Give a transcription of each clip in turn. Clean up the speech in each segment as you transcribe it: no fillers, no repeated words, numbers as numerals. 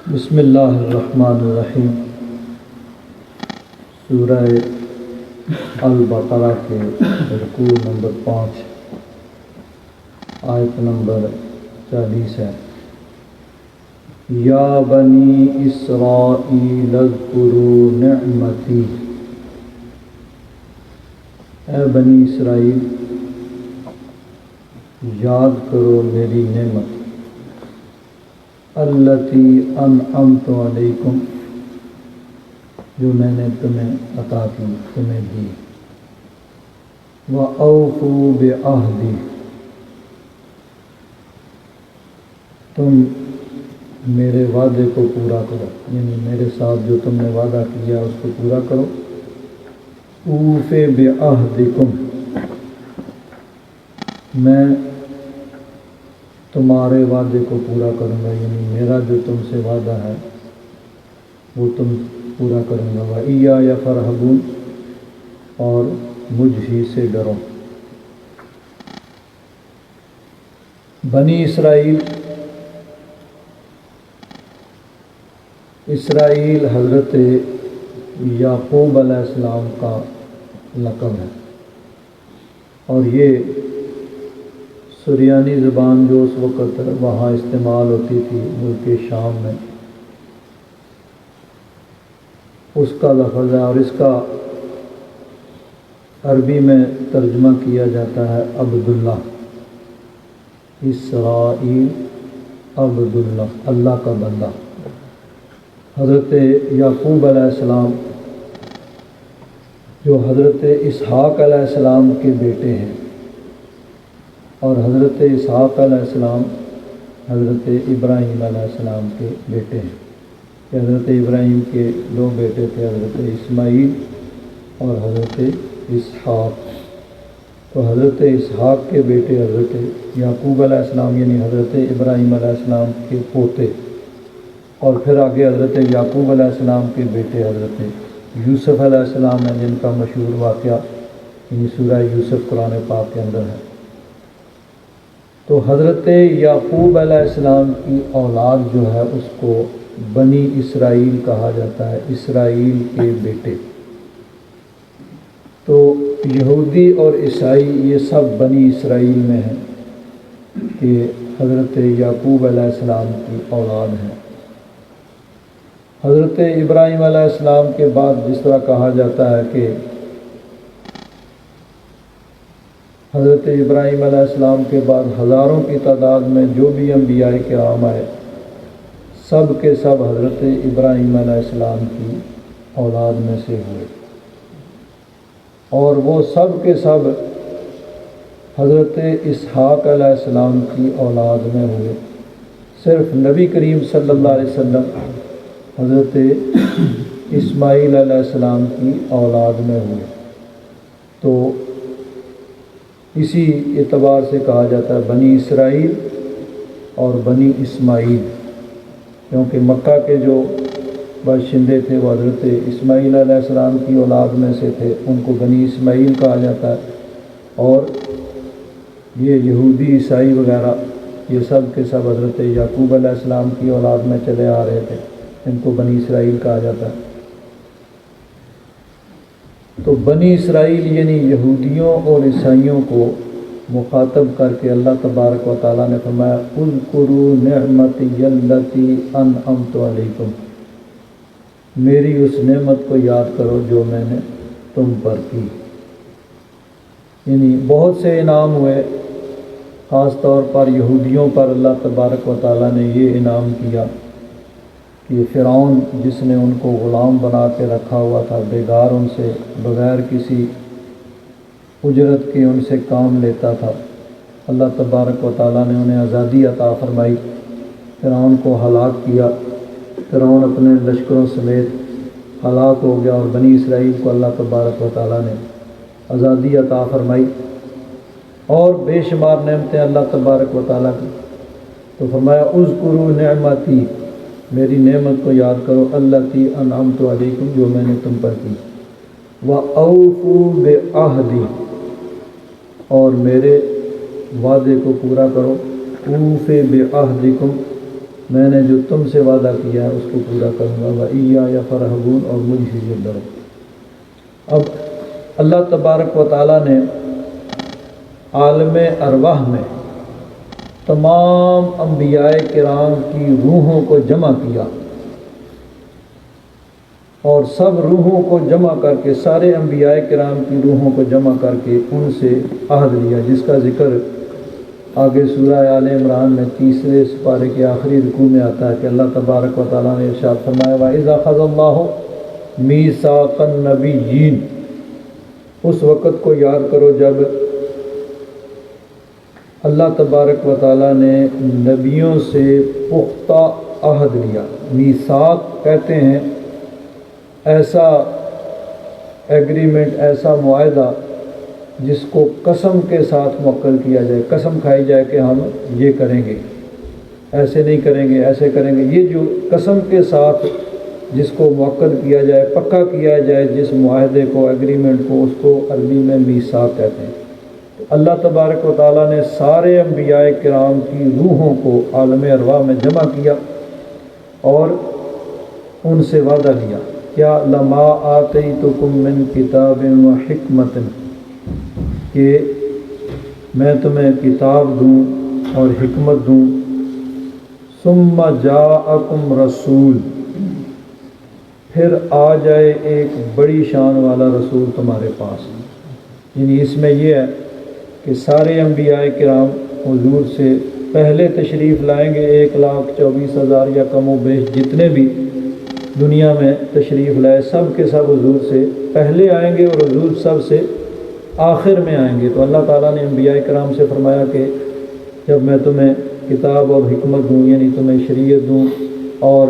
بسم اللہ الرحمن الرحیم۔ سورہ البقرہ کے رکوع نمبر 5 آیت نمبر 40 ہے۔ یا بنی اسرائیل اذکروا نعمتی، اے بنی اسرائیل یاد کرو میری نعمت، التی انعمت علیکم، جو میں نے تمہیں عطا کی، تمہیں دی، وَأَوْفُوا بِعَہدی، تم میرے وعدے کو پورا کرو، یعنی میرے ساتھ جو تم نے وعدہ کیا اس کو پورا کرو۔ اوف بعہدکم، میں تمہارے وعدے کو پورا کروں گا، یعنی میرا جو تم سے وعدہ ہے وہ تم پورا کروں گا۔ وَإِيَّايَ فَارْهَبُونِ، اور مجھ ہی سے ڈرو۔ بنی اسرائیل حضرت یعقوب علیہ السلام کا لقب ہے، اور یہ سریانی زبان جو اس وقت وہاں استعمال ہوتی تھی ملک شام میں، اس کا لفظ ہے، اور اس کا عربی میں ترجمہ کیا جاتا ہے عبداللہ۔ اسرائیل عبداللہ، اللہ کا بندہ۔ حضرت یعقوب علیہ السلام جو حضرت اسحاق علیہ السلام کے بیٹے ہیں، اور حضرت اسحاق علیہ السلام حضرت ابراہیم علیہ السلام کے بیٹے ہیں، کہ حضرت ابراہیم کے دو بیٹے تھے، حضرت اسماعیل اور حضرت اسحاق۔ تو حضرت اسحاق کے بیٹے حضرت یعقوب علیہ السلام، یعنی حضرت ابراہیم علیہ السلام کے پوتے، اور پھر آگے حضرت یعقوب علیہ السلام کے بیٹے حضرت یوسف علیہ السلام ہیں، جن کا مشہور واقعہ یعنی سورہ یوسف قرآن پاک کے اندر ہے۔ تو حضرت یعقوب علیہ السلام کی اولاد جو ہے اس کو بنی اسرائیل کہا جاتا ہے، اسرائیل کے بیٹے۔ تو یہودی اور عیسائی یہ سب بنی اسرائیل میں ہیں، کہ حضرت یعقوب علیہ السلام کی اولاد ہیں۔ حضرت ابراہیم علیہ السلام کے بعد جس طرح کہا جاتا ہے کہ حضرت ابراہیم علیہ السلام کے بعد ہزاروں کی تعداد میں جو بھی انبیاء کرام آئے، سب کے سب حضرت ابراہیم علیہ السلام کی اولاد میں سے ہوئے، اور وہ سب کے سب حضرت اسحاق علیہ السلام کی اولاد میں ہوئے۔ صرف نبی کریم صلی اللہ علیہ وسلم حضرت اسماعیل علیہ السلام کی اولاد میں ہوئے۔ تو اسی اعتبار سے کہا جاتا ہے بنی اسرائیل اور بنی اسماعیل، کیونکہ مکہ کے جو باشندے تھے وہ حضرت اسماعیل علیہ السلام کی اولاد میں سے تھے، ان کو بنی اسماعیل کہا جاتا ہے، اور یہ یہودی عیسائی وغیرہ یہ سب کے سب حضرت یعقوب علیہ السلام کی اولاد میں چلے آ رہے تھے، ان کو بنی اسرائیل کہا جاتا ہے۔ تو بنی اسرائیل یعنی یہودیوں اور عیسائیوں کو مخاطب کر کے اللہ تبارک و تعالیٰ نے فرمایا اذکروا نعمتی التی انعمت علیکم، میری اس نعمت کو یاد کرو جو میں نے تم پر کی۔ یعنی بہت سے انعام ہوئے، خاص طور پر یہودیوں پر اللہ تبارک و تعالیٰ نے یہ انعام کیا کہ فرعون جس نے ان کو غلام بنا کے رکھا ہوا تھا، بیگار ان سے بغیر کسی اجرت کے ان سے کام لیتا تھا، اللہ تبارک و تعالیٰ نے انہیں آزادی عطا فرمائی، فرعون کو ہلاک کیا، فرعون اپنے لشکروں سمیت ہلاک ہو گیا، اور بنی اسرائیل کو اللہ تبارک و تعالیٰ نے آزادی عطا فرمائی، اور بے شمار نعمتیں اللہ تبارک و تعالیٰ کی۔ تو فرمایا اذکروا نعمتی، میری نعمت کو یاد کرو، التی انعمت علیکم، جو میں نے تم پر کی، وَأَوْفُوا بِعَہْدِی، اور میرے وعدے کو پورا کرو، اوف بعہدکم، میں نے جو تم سے وعدہ کیا ہے اس کو پورا کروں گا، وإیایا فرحبون، اور مجھ سے ڈرو۔ اب اللہ تبارک و تعالیٰ نے عالم ارواح میں تمام انبیاء کرام کی روحوں کو جمع کیا، اور سب روحوں کو جمع کر کے، سارے انبیاء کرام کی روحوں کو جمع کر کے ان سے عہد لیا، جس کا ذکر آگے سورہ آل عمران میں 30 سپارے کے آخری رکوع میں آتا ہے کہ اللہ تبارک و تعالیٰ نے ارشاد فرمایا وَإِذَا أَخَذَ اللَّهُ مِيثَاقَ النَّبِيِّينَ، اس وقت کو یاد کرو جب اللہ تبارک و تعالیٰ نے نبیوں سے پختہ عہد لیا۔ میثاق کہتے ہیں ایسا ایگریمنٹ، ایسا معاہدہ جس کو قسم کے ساتھ موکل کیا جائے، قسم کھائی جائے کہ ہم یہ کریں گے، ایسے نہیں کریں گے، ایسے کریں گے۔ یہ جو قسم کے ساتھ جس کو موکل کیا جائے، پکا کیا جائے جس معاہدے کو، ایگریمنٹ کو، اس کو عربی میں میثاق کہتے ہیں۔ تو اللہ تبارک و تعالیٰ نے سارے انبیاء کرام کی روحوں کو عالم ارواح میں جمع کیا اور ان سے وعدہ لیا، کیا لما آتیتکم من کتاب و حکمت، کہ میں تمہیں کتاب دوں اور حکمت دوں، ثم جاءکم رسول، پھر آ جائے ایک بڑی شان والا رسول تمہارے پاس۔ یعنی اس میں یہ ہے کہ سارے انبیاء کرام حضور سے پہلے تشریف لائیں گے، 1,24,000 یا کم و بیش جتنے بھی دنیا میں تشریف لائے، سب کے سب حضور سے پہلے آئیں گے اور حضور سب سے آخر میں آئیں گے۔ تو اللہ تعالیٰ نے انبیاء کرام سے فرمایا کہ جب میں تمہیں کتاب اور حکمت دوں، یعنی تمہیں شریعت دوں اور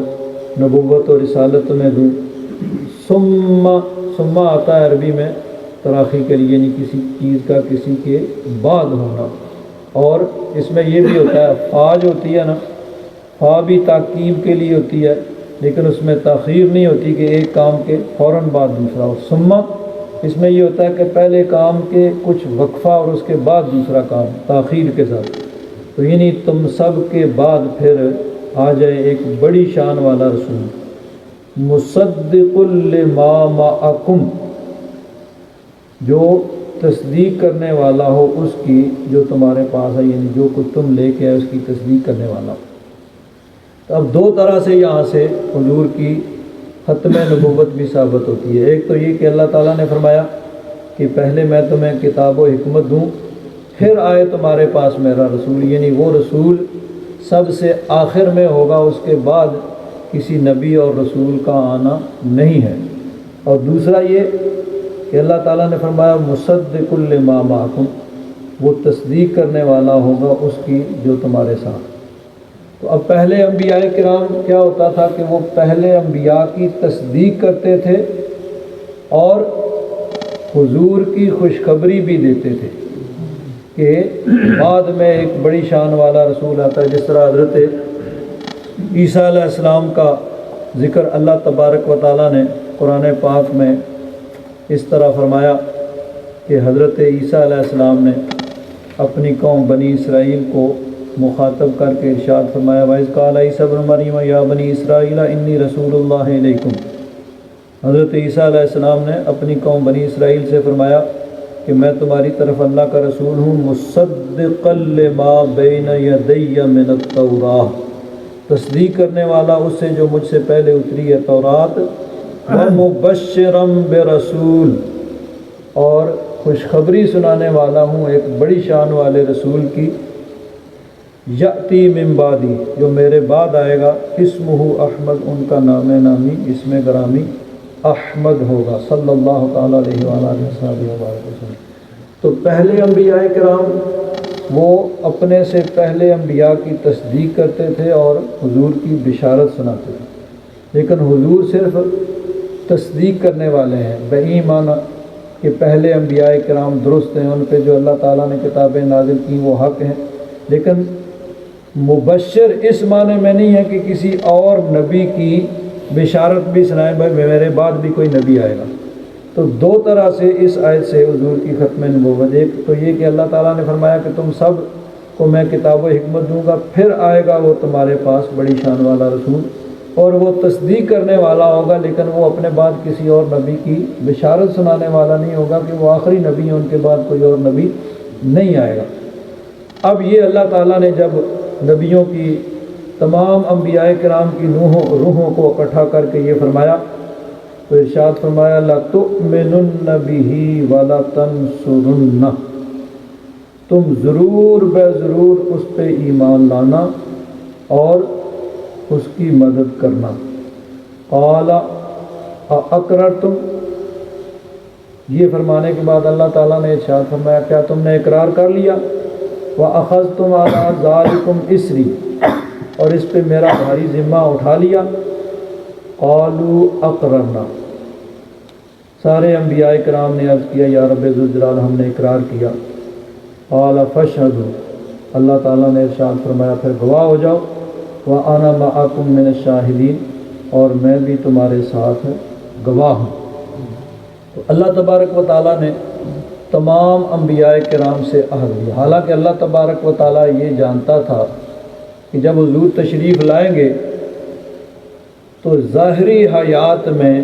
نبوت اور رسالت تمہیں دوں، ثم آتا ہے عربی میں تراخی کے لیے، یعنی کسی چیز کا کسی کے بعد ہونا، اور اس میں یہ بھی ہوتا ہے فا جو ہوتی ہے نا، فا بھی تاکید کے لیے ہوتی ہے، لیکن اس میں تاخیر نہیں ہوتی کہ ایک کام کے فوراً بعد دوسرا ہو۔ ثم اس میں یہ ہوتا ہے کہ پہلے کام کے کچھ وقفہ اور اس کے بعد دوسرا کام تاخیر کے ساتھ۔ تو یعنی تم سب کے بعد پھر آ جائے ایک بڑی شان والا رسول، مصدق لما معکم، جو تصدیق کرنے والا ہو اس کی جو تمہارے پاس ہے، یعنی جو کچھ تم لے کے آئے اس کی تصدیق کرنے والا ہو۔ تو اب دو طرح سے یہاں سے حضور کی ختم نبوت بھی ثابت ہوتی ہے۔ ایک تو یہ کہ اللہ تعالیٰ نے فرمایا کہ پہلے میں تمہیں کتاب و حکمت دوں، پھر آئے تمہارے پاس میرا رسول، یعنی وہ رسول سب سے آخر میں ہوگا، اس کے بعد کسی نبی اور رسول کا آنا نہیں ہے۔ اور دوسرا یہ کہ اللہ تعالیٰ نے فرمایا مصدق لما معکم، وہ تصدیق کرنے والا ہوگا اس کی جو تمہارے ساتھ۔ تو اب پہلے انبیاء کرام کیا ہوتا تھا کہ وہ پہلے انبیاء کی تصدیق کرتے تھے اور حضور کی خوشخبری بھی دیتے تھے کہ بعد میں ایک بڑی شان والا رسول آتا ہے، جس طرح حضرت عیسیٰ علیہ السلام کا ذکر اللہ تبارک و تعالیٰ نے قرآن پاک میں اس طرح فرمایا کہ حضرت عیسیٰ علیہ السلام نے اپنی قوم بنی اسرائیل کو مخاطب کر کے ارشاد فرمایا وَإِذْ قَالَ عِيسَىٰ ابْنُ مَرْيَمَ يَا بَنِي إِسْرَائِيلَ إِنِّي رَسُولُ اللَّهِ إِلَيْكُمْ۔ حضرت عیسیٰ علیہ السلام نے اپنی قوم بنی اسرائیل سے فرمایا کہ میں تمہاری طرف اللہ کا رسول ہوں، مصدقا لما بین یدی من التوراۃ، تصدیق کرنے والا اس سے جو مجھ سے پہلے اتری ہے تورات، ومبشرا برسول، اور خوشخبری سنانے والا ہوں ایک بڑی شان والے رسول کی، یأتی من بعدی، جو میرے بعد آئے گا، اسمہ احمد، ان کا نام نامی اسم گرامی احمد ہوگا، صلی اللہ تعالیٰ علیہ وآلہ وسلم۔ تو پہلے انبیاء کرام وہ اپنے سے پہلے انبیاء کی تصدیق کرتے تھے اور حضور کی بشارت سناتے تھے، لیکن حضور صرف تصدیق کرنے والے ہیں، بہیمانہ کہ پہلے انبیاء کرام درست ہیں، ان پہ جو اللہ تعالیٰ نے کتابیں نازل کی وہ حق ہیں، لیکن مبشر اس معنی میں نہیں ہے کہ کسی اور نبی کی بشارت بھی سنائیں بھائی میرے بعد بھی کوئی نبی آئے گا۔ تو دو طرح سے اس آیت سے حضور کی ختم نبوت، ایک تو یہ کہ اللہ تعالیٰ نے فرمایا کہ تم سب کو میں کتاب و حکمت دوں گا، پھر آئے گا وہ تمہارے پاس بڑی شان والا رسول، اور وہ تصدیق کرنے والا ہوگا، لیکن وہ اپنے بعد کسی اور نبی کی بشارت سنانے والا نہیں ہوگا کہ وہ آخری نبی ہے، ان کے بعد کوئی اور نبی نہیں آئے گا۔ اب یہ اللہ تعالیٰ نے جب نبیوں کی تمام انبیاء کرام کی روحوں کو اکٹھا کر کے یہ فرمایا تو ارشاد فرمایا لَتُؤْمِنُنَّ بِهِ وَلَتَنْصُرُنَّهُ، تم ضرور بے ضرور اس پہ ایمان لانا اور اس کی مدد کرنا۔ قال اقررتم، یہ فرمانے کے بعد اللہ تعالیٰ نے ارشاد فرمایا کیا تم نے اقرار کر لیا؟ وَأَخَذْتُمْ عَلَىٰ ذَلِكُمْ إِصْرِي، اور اس پہ میرا بھاری ذمہ اٹھا لیا۔ قالوا اقررنا، سارے انبیاء کرام نے عرض کیا یا رب ذوالجلال ہم نے اقرار کیا۔ قال فاشهدوا، اللہ تعالیٰ نے ارشاد فرمایا پھر گواہ ہو جاؤ۔ وَأَنَا مَعَكُم مِّنَ الشَّاهِدِينَ، اور میں بھی تمہارے ساتھ گواہ ہوں۔ تو اللہ تبارک و تعالیٰ نے تمام انبیاء کرام سے عہد لیا، حالانکہ اللہ تبارک و تعالیٰ یہ جانتا تھا کہ جب حضور تشریف لائیں گے تو ظاہری حیات میں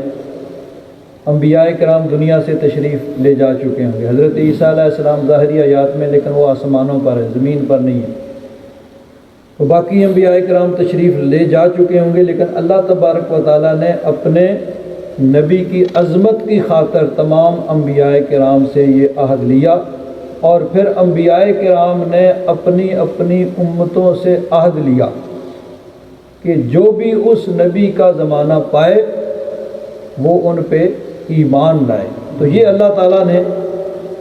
انبیاء کرام دنیا سے تشریف لے جا چکے ہوں گے۔ حضرت عیسیٰ علیہ السلام ظاہری حیات میں، لیکن وہ آسمانوں پر ہے، زمین پر نہیں ہے۔ تو باقی انبیاء کرام تشریف لے جا چکے ہوں گے، لیکن اللہ تبارک و تعالیٰ نے اپنے نبی کی عظمت کی خاطر تمام انبیاء کرام سے یہ عہد لیا، اور پھر انبیاء کرام نے اپنی اپنی امتوں سے عہد لیا کہ جو بھی اس نبی کا زمانہ پائے وہ ان پہ ایمان لائے۔ تو یہ اللہ تعالیٰ نے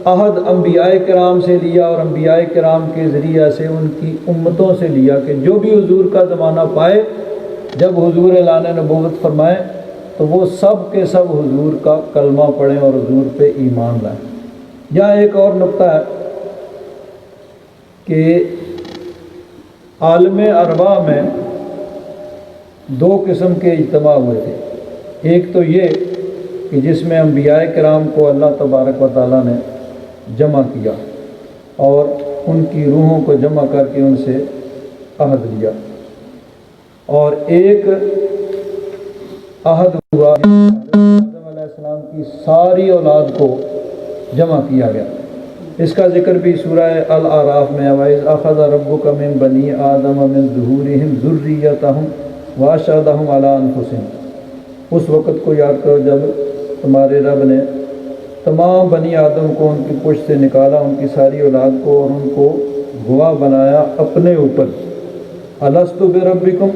عہد انبیاء کرام سے لیا، اور انبیاء کرام کے ذریعہ سے ان کی امتوں سے لیا کہ جو بھی حضور کا زمانہ پائے، جب حضور اعلان نبوت فرمائیں تو وہ سب کے سب حضور کا کلمہ پڑھیں اور حضور پہ ایمان لائیں۔ یہاں ایک اور نقطہ ہے کہ عالم ارواح میں دو قسم کے اجتماع ہوئے تھے۔ ایک تو یہ کہ جس میں انبیاء کرام کو اللہ تبارک و تعالیٰ نے جمع کیا اور ان کی روحوں کو جمع کر کے ان سے عہد لیا، اور ایک عہد ہوا آدم علیہ السلام کی ساری اولاد کو جمع کیا گیا۔ اس کا ذکر بھی سورہ الاعراف میں ہے، وَإِذْ أَخَذَ رَبُّكَ مِن بَنِي آدَمَ مِن ظُهُورِهِمْ ذُرِّيَّتَهُمْ وَأَشْهَدَهُمْ عَلَىٰ أَنفُسِهِمْ، اس وقت کو یاد کرو جب تمہارے رب نے تمام بنی آدم کو ان کی پشت سے نکالا، ان کی ساری اولاد کو، اور ان کو گواہ بنایا اپنے اوپر۔ أَلَسْتُ بِرَبِّكُمْ،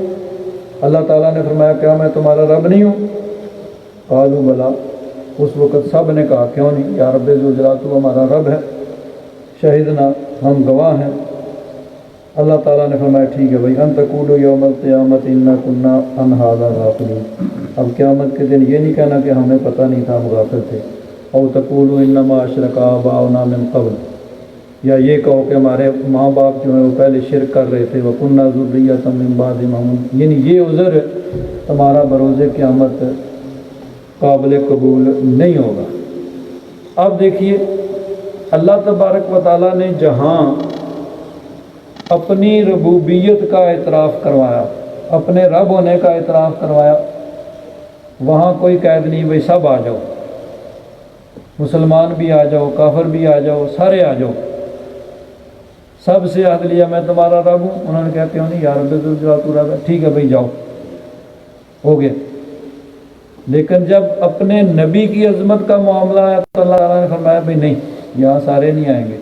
اللہ تعالیٰ نے فرمایا کیا میں تمہارا رب نہیں ہوں؟ قالوا بلا، اس وقت سب نے کہا کیوں نہیں یا رب ذوالجلال تو ہمارا رب ہے، شہدنا ہم گواہ ہیں۔ اللہ تعالیٰ نے فرمایا ٹھیک ہے بھائی، ان تقولوا یوم القیامت انا کنا عن ھذا غافلین، اب قیامت کے دن یہ نہیں کہنا کہ ہمیں پتہ نہیں تھا، ہم غافل تھے۔ او تقولوا انما اشرک آباؤنا من قبل، یا یہ کہو کہ ہمارے ماں باپ جو ہیں وہ پہلے شرک کر رہے تھے، وَكُنَّا ذُرِّيَّةً مِّن بَعْدِهِمْ، یعنی یہ عذر تمہارا بروز قیامت قابل قبول نہیں ہوگا۔ اب دیکھیے اللہ تبارک و تعالیٰ نے جہاں اپنی ربوبیت کا اعتراف کروایا، اپنے رب ہونے کا اعتراف کروایا، وہاں کوئی قید نہیں، بھائی سب آ جاؤ، مسلمان بھی آ جاؤ، کافر بھی آ جاؤ، سارے آ جاؤ۔ سب سے عہد لیا میں تمہارا رب ہوں، انہوں نے کہا کیوں نہیں یا رب ذوالجلال تو رب ہے، ٹھیک ہے بھائی جاؤ، ہو گیا۔ لیکن جب اپنے نبی کی عظمت کا معاملہ آیا تو اللہ تعالیٰ نے فرمایا بھائی نہیں، یہاں سارے نہیں آئیں گے،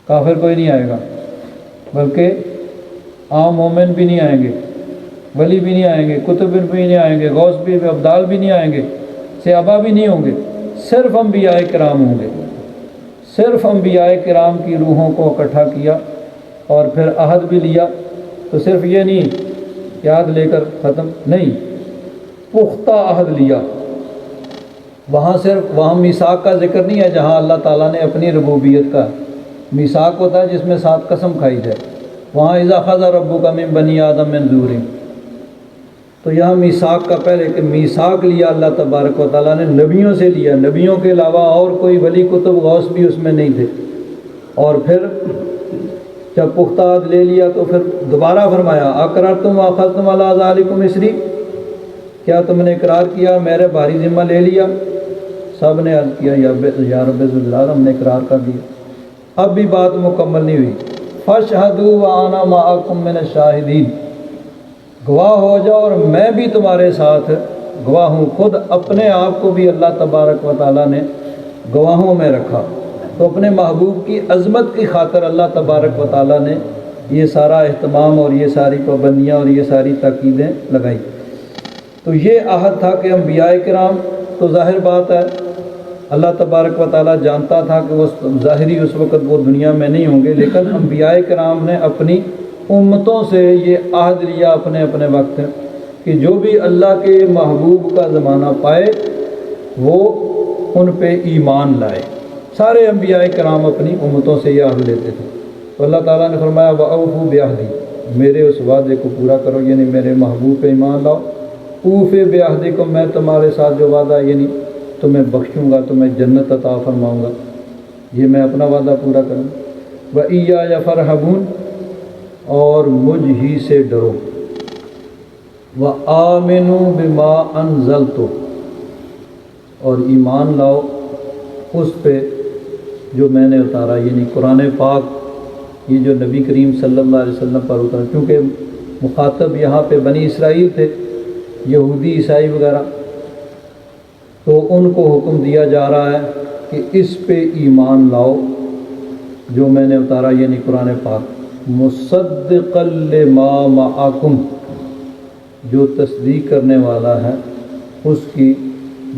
کافر کوئی نہیں آئے گا، بلکہ عام مومن بھی نہیں آئیں گے، ولی بھی نہیں آئیں گے، کتب بھی نہیں آئیں گے، غوث بھی، ابدال بھی نہیں آئیں گے، صحابہ بھی نہیں ہوں گے، صرف انبیاء کرام ہوں گے۔ صرف انبیاء کرام کی روحوں کو اکٹھا کیا اور پھر عہد بھی لیا، تو صرف یہ نہیں کہ عہد لے کر ختم نہیں، پختہ عہد لیا۔ وہاں صرف وہاں میثاق کا ذکر نہیں ہے جہاں اللہ تعالیٰ نے اپنی ربوبیت کا، میثاق ہوتا ہے جس میں 7 قسم کھائی جائے، وہاں اذا اخذ ربک من بنی آدم من ظہورہم، تو یہاں میثاق کا پہلے کہ میثاق لیا اللہ تبارک و تعالیٰ نے نبیوں سے لیا، نبیوں کے علاوہ اور کوئی ولی کتب غوث بھی اس میں نہیں تھے، اور پھر جب پختہ عہد لے لیا تو پھر دوبارہ فرمایا اقررتم واخذتم علی ذالکم اسری، کیا تم نے اقرار کیا میرے بھاری ذمہ لے لیا؟ سب نے عرض کیا یا رب ذوالجلال ہم نے اقرار کر دیا۔ اب بھی بات مکمل نہیں ہوئی، فاشہدوا وانا معکم من الشاہدین، گواہ ہو جاؤ اور میں بھی تمہارے ساتھ گواہ ہوں۔ خود اپنے آپ کو بھی اللہ تبارک و تعالیٰ نے گواہوں میں رکھا، تو اپنے محبوب کی عظمت کی خاطر اللہ تبارک و تعالیٰ نے یہ سارا اہتمام اور یہ ساری پابندیاں اور یہ ساری تاکیدیں لگائیں۔ تو یہ عہد تھا کہ انبیاء کرام، تو ظاہر بات ہے اللہ تبارک و تعالیٰ جانتا تھا کہ وہ ظاہری اس وقت وہ دنیا میں نہیں ہوں گے، لیکن انبیاء کرام نے اپنی امتوں سے یہ عہد لیا اپنے اپنے وقت کہ جو بھی اللہ کے محبوب کا زمانہ پائے وہ ان پہ ایمان لائے۔ سارے انبیاء کرام اپنی امتوں سے یہ عہد لیتے تھے، تو اللہ تعالیٰ نے فرمایا وَأَوْفُوا بِعَهْدِي، میرے اس وعدے کو پورا کرو، یعنی میرے محبوب پہ ایمان لاؤ۔ اوفِ بِعَهْدِكُم، میں تمہارے ساتھ جو وعدہ یعنی تمہیں بخشوں گا، تمہیں جنت عطا فرماؤں گا، یہ میں اپنا وعدہ پورا کروں۔ وَإِيَّايَ فَارْهَبُونِ، اور مجھ ہی سے ڈرو۔ وَآمِنُوا بِمَا أَنزَلْتُ، اور ایمان لاؤ اس پہ جو میں نے اتارا، یعنی قرآن پاک، یہ جو نبی کریم صلی اللہ علیہ وسلم پر اترا، کیونکہ مخاطب یہاں پہ بنی اسرائیل تھے، یہودی عیسائی وغیرہ، تو ان کو حکم دیا جا رہا ہے کہ اس پہ ایمان لاؤ جو میں نے اتارا، یعنی قرآن پاک، مصدقا لما معکم، جو تصدیق کرنے والا ہے اس کی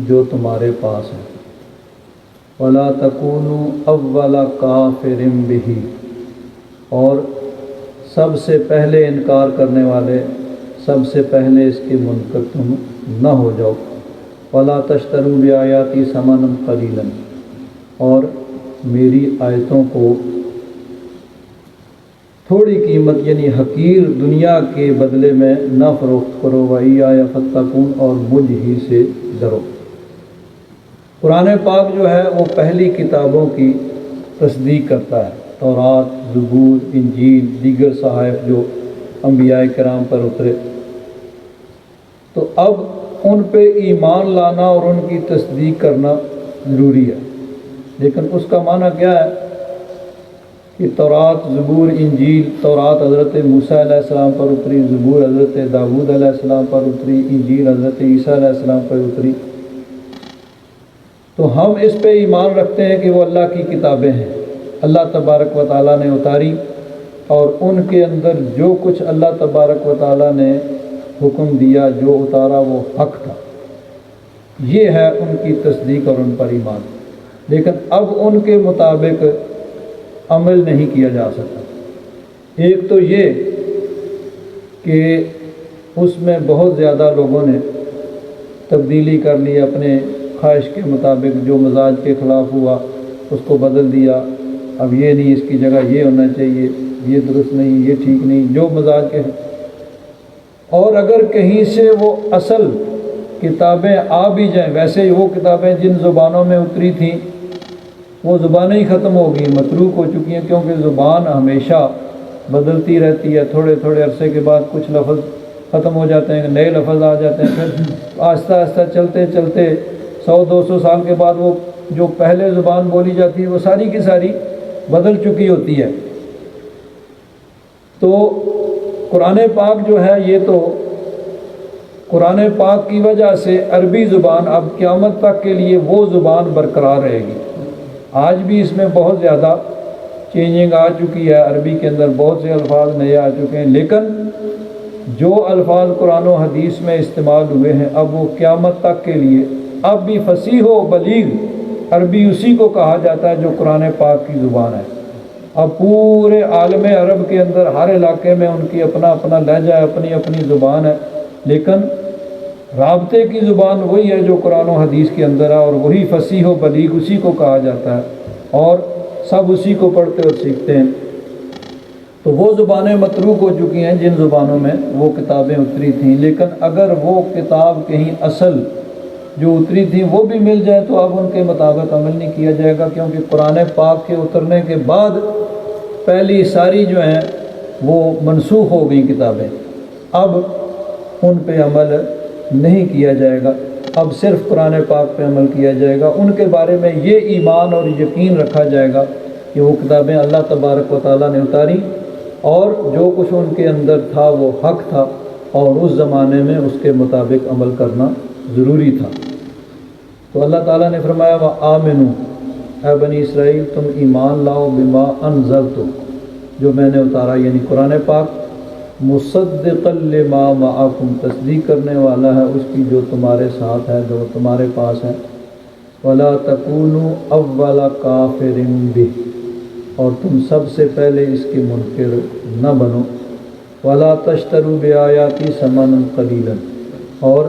جو تمہارے پاس ہے۔ وَلَا تَكُونُوا أَوَّلَ كَافِرٍ بِهِ، اور سب سے پہلے انکار کرنے والے، سب سے پہلے اس کے منکر تم نہ ہو جاؤ۔ وَلَا تَشْتَرُوا بِآيَاتِي ثَمَنًا قَلِيلًا، اور میری آیتوں کو تھوڑی قیمت یعنی حقیر دنیا کے بدلے میں نہ فروخت کرو۔ وَإِيَّايَ فَاتَّقُونِ، اور مجھ ہی سے ڈرو۔ قرآن پاک جو ہے وہ پہلی کتابوں کی تصدیق کرتا ہے، تورات، زبور، انجیل، دیگر صحائف جو انبیاء کرام پر اترے، تو اب ان پہ ایمان لانا اور ان کی تصدیق کرنا ضروری ہے۔ لیکن اس کا معنی کیا ہے کہ تورات، زبور، انجیل، تورات حضرت موسیٰ علیہ السلام پر اتری، زبور حضرت داؤد علیہ السلام پر اتری، انجیل حضرت عیسیٰ علیہ السلام پر اتری، تو ہم اس پہ ایمان رکھتے ہیں کہ وہ اللہ کی کتابیں ہیں، اللہ تبارک و تعالیٰ نے اتاری، اور ان کے اندر جو کچھ اللہ تبارک و تعالیٰ نے حکم دیا، جو اتارا وہ حق تھا، یہ ہے ان کی تصدیق اور ان پر ایمان۔ لیکن اب ان کے مطابق عمل نہیں کیا جا سکتا۔ ایک تو یہ کہ اس میں بہت زیادہ لوگوں نے تبدیلی کر لی، اپنے خواہش کے مطابق، جو مزاج کے خلاف ہوا اس کو بدل دیا، اب یہ نہیں، اس کی جگہ یہ ہونا چاہیے، یہ درست نہیں، یہ ٹھیک نہیں، جو مزاج کے۔ اور اگر کہیں سے وہ اصل کتابیں آ بھی جائیں، ویسے وہ کتابیں جن زبانوں میں اتری تھیں وہ زبانیں ہی ختم ہو گئی، متروک ہو چکی ہیں، کیونکہ زبان ہمیشہ بدلتی رہتی ہے، تھوڑے تھوڑے عرصے کے بعد کچھ لفظ ختم ہو جاتے ہیں، نئے لفظ آ جاتے ہیں، پھر آہستہ آہستہ چلتے چلتے 100-200 سال کے بعد وہ جو پہلے زبان بولی جاتی ہے وہ ساری کی ساری بدل چکی ہوتی ہے۔ تو قرآن پاک جو ہے، یہ تو قرآن پاک کی وجہ سے عربی زبان اب قیامت تک کے لیے وہ زبان برقرار رہے گی۔ آج بھی اس میں بہت زیادہ چینجنگ آ چکی ہے، عربی کے اندر بہت سے الفاظ نئے آ چکے ہیں، لیکن جو الفاظ قرآن و حدیث میں استعمال ہوئے ہیں اب وہ قیامت تک کے لیے اب بھی فصیح و بلیغ عربی اسی کو کہا جاتا ہے جو قرآن پاک کی زبان ہے۔ اب پورے عالم عرب کے اندر ہر علاقے میں ان کی اپنا اپنا لہجہ ہے، اپنی اپنی زبان ہے، لیکن رابطے کی زبان وہی ہے جو قرآن و حدیث کے اندر ہے، اور وہی فصیح و بلیغ اسی کو کہا جاتا ہے، اور سب اسی کو پڑھتے اور سیکھتے ہیں۔ تو وہ زبانیں متروک ہو چکی ہیں جن زبانوں میں وہ کتابیں اتری تھیں، لیکن اگر وہ کتاب کہیں اصل جو اتری تھی وہ بھی مل جائے تو اب ان کے مطابق عمل نہیں کیا جائے گا، کیونکہ قرآن پاک کے اترنے کے بعد پہلی ساری جو ہیں وہ منسوخ ہو گئی کتابیں، اب ان پہ عمل نہیں کیا جائے گا، اب صرف قرآن پاک پہ عمل کیا جائے گا۔ ان کے بارے میں یہ ایمان اور یقین رکھا جائے گا کہ وہ کتابیں اللہ تبارک و تعالیٰ نے اتاری اور جو کچھ ان کے اندر تھا وہ حق تھا، اور اس زمانے میں اس کے مطابق عمل کرنا ضروری تھا۔ تو اللہ تعالیٰ نے فرمایا وَآمِنُوا، اے بنی اسرائیل تم ایمان لاؤ، بما انزلت، جو میں نے اتارا یعنی قرآن پاک، مصدقا لما معکم، تصدیق کرنے والا ہے اس کی جو تمہارے ساتھ ہے، جو تمہارے پاس ہے، ولا تکونوا اول کافر بہ، اور تم سب سے پہلے اس کے منکر نہ بنو، ولا تشتروا بآیاتی ثمنا قلیلا، اور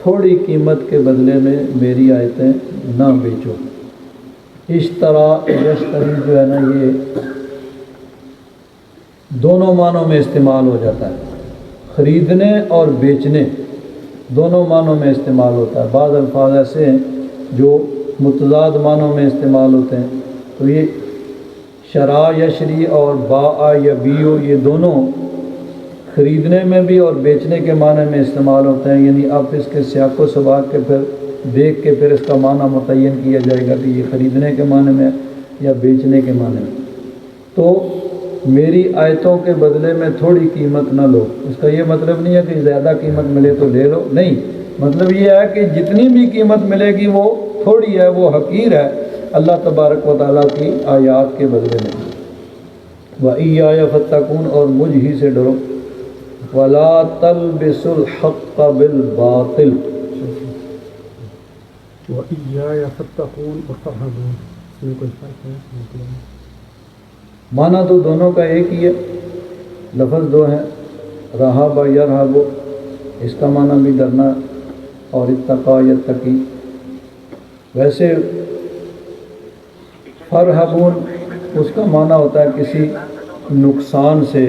تھوڑی قیمت کے بدلے میں میری آیتیں نہ بیچو۔ اشترا یشتری جو ہے نا یہ دونوں معنوں میں استعمال ہو جاتا ہے، خریدنے اور بیچنے دونوں معنوں میں استعمال ہوتا ہے۔ بعض الفاظ ایسے ہیں جو متضاد معنوں میں استعمال ہوتے ہیں، تو یہ شرا یشری اور باع یبیع یہ دونوں خریدنے میں بھی اور بیچنے کے معنی میں استعمال ہوتے ہیں، یعنی اب اس کے سیاق و سباق کے پھر دیکھ کے پھر اس کا معنی متعین کیا جائے گا کہ یہ خریدنے کے معنی میں یا بیچنے کے معنی میں۔ تو میری آیتوں کے بدلے میں تھوڑی قیمت نہ لو، اس کا یہ مطلب نہیں ہے کہ زیادہ قیمت ملے تو لے لو، نہیں، مطلب یہ ہے کہ جتنی بھی قیمت ملے گی وہ تھوڑی ہے، وہ حقیر ہے اللہ تبارک و تعالیٰ کی آیات کے بدلے میں۔ وَإِيَّايَ فَاتَّقُونَ، اور مجھ ہی سے ڈرو، وَلَا تَلْبِسُوا الْحَقَّ بِالْبَاطِلِ، وَإِيَّايَ فَاتَّقُونَ اور فَارْهَبُونَ، اس میں کوئی فرق ہے؟ معنی تو دونوں کا ایک ہی ہے، لفظ دو ہیں، رہب یرہب، اس کا معنی بھی ڈرنا، اور اتقا یتقی۔ ویسے فرہبون اس کا معنی ہوتا ہے کسی نقصان سے،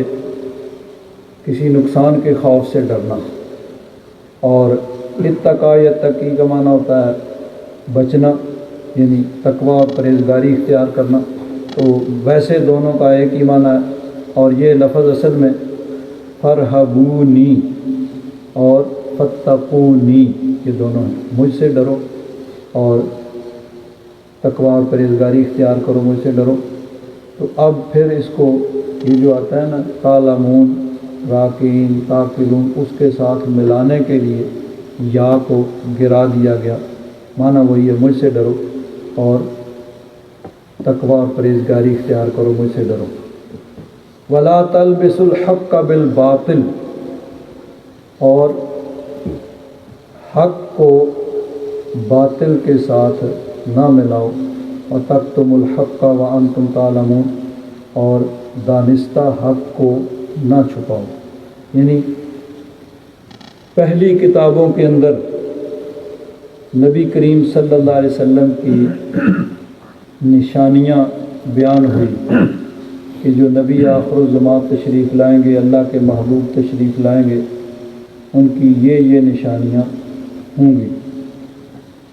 کسی نقصان کے خوف سے ڈرنا، اور اتقا یتقی کا معنی ہوتا ہے بچنا، یعنی تقوی اور پرہیزگاری اختیار کرنا۔ تو ویسے دونوں کا ایک ہی معنی ہے، اور یہ لفظ اصل میں فرہبونی اور فتقونی یہ دونوں ہیں، مجھ سے ڈرو اور تقوی اور پرہیزگاری اختیار کرو، مجھ سے ڈرو۔ تو اب پھر اس کو یہ جو آتا ہے نا تعلمون، راکین، تاقلون، اس کے ساتھ ملانے کے لیے یا کو گرا دیا گیا، معنی وہی ہے، مجھ سے ڈرو اور تقوی اور پرہیزگاری اختیار کرو، مجھ سے ڈرو۔ وَلَا تَلْبِسُوا الْحَقَّ بِالْبَاطِلِ، اور حق کو باطل کے ساتھ نہ ملاؤ، وَتَكْتُمُوا الْحَقَّ وَأَنْتُمْ تَعْلَمُونَ، اور دانستہ حق کو نہ چھپاؤ۔ یعنی پہلی کتابوں کے اندر نبی کریم صلی اللہ علیہ وسلم کی نشانیاں بیان ہوئی کہ جو نبی آخر الزمان تشریف لائیں گے، اللہ کے محبوب تشریف لائیں گے، ان کی یہ نشانیاں ہوں گی۔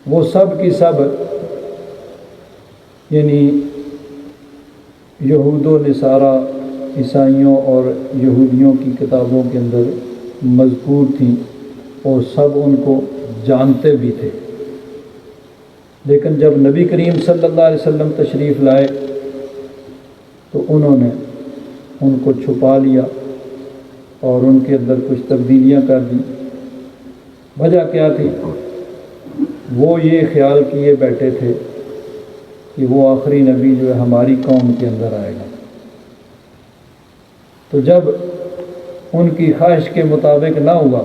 وہ سب کی سب یعنی یہود و نصارہ، عیسائیوں اور یہودیوں کی کتابوں کے اندر مذکور تھیں، اور سب ان کو جانتے بھی تھے، لیکن جب نبی کریم صلی اللہ علیہ وسلم تشریف لائے تو انہوں نے ان کو چھپا لیا اور ان کے اندر کچھ تبدیلیاں کر دیں۔ وجہ کیا تھی؟ وہ یہ خیال کیے بیٹھے تھے کہ وہ آخری نبی جو ہے ہماری قوم کے اندر آئے گا۔ تو جب ان کی خواہش کے مطابق نہ ہوا،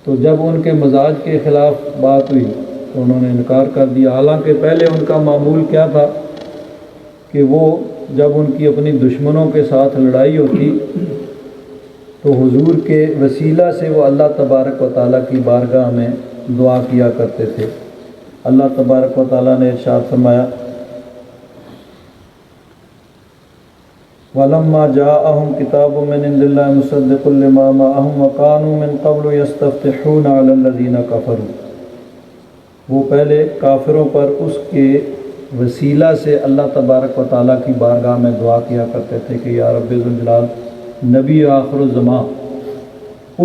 تو جب ان کے مزاج کے خلاف بات ہوئی تو انہوں نے انکار کر دیا، حالانکہ پہلے ان کا معمول کیا تھا کہ وہ جب ان کی اپنی دشمنوں کے ساتھ لڑائی ہوتی تو حضور کے وسیلہ سے وہ اللہ تبارک و تعالیٰ کی بارگاہ میں دعا کیا کرتے تھے۔ اللہ تبارک و تعالیٰ نے ارشاد فرمایا وَلَمَّا جَاءَهُمْ كِتَابٌ مِّنْ عِندِ اللَّهِ مُصَدِّقٌ لِّمَا مَعَهُمْ وَكَانُوا مِن قَبْلُ يَسْتَفْتِحُونَ عَلَى الَّذِينَ كَفَرُوا، وہ پہلے کافروں پر اس کے وسیلہ سے اللہ تبارک و تعالیٰ کی بارگاہ میں دعا کیا کرتے تھے کہ یا رب ذوالجلال نبی آخر الزمان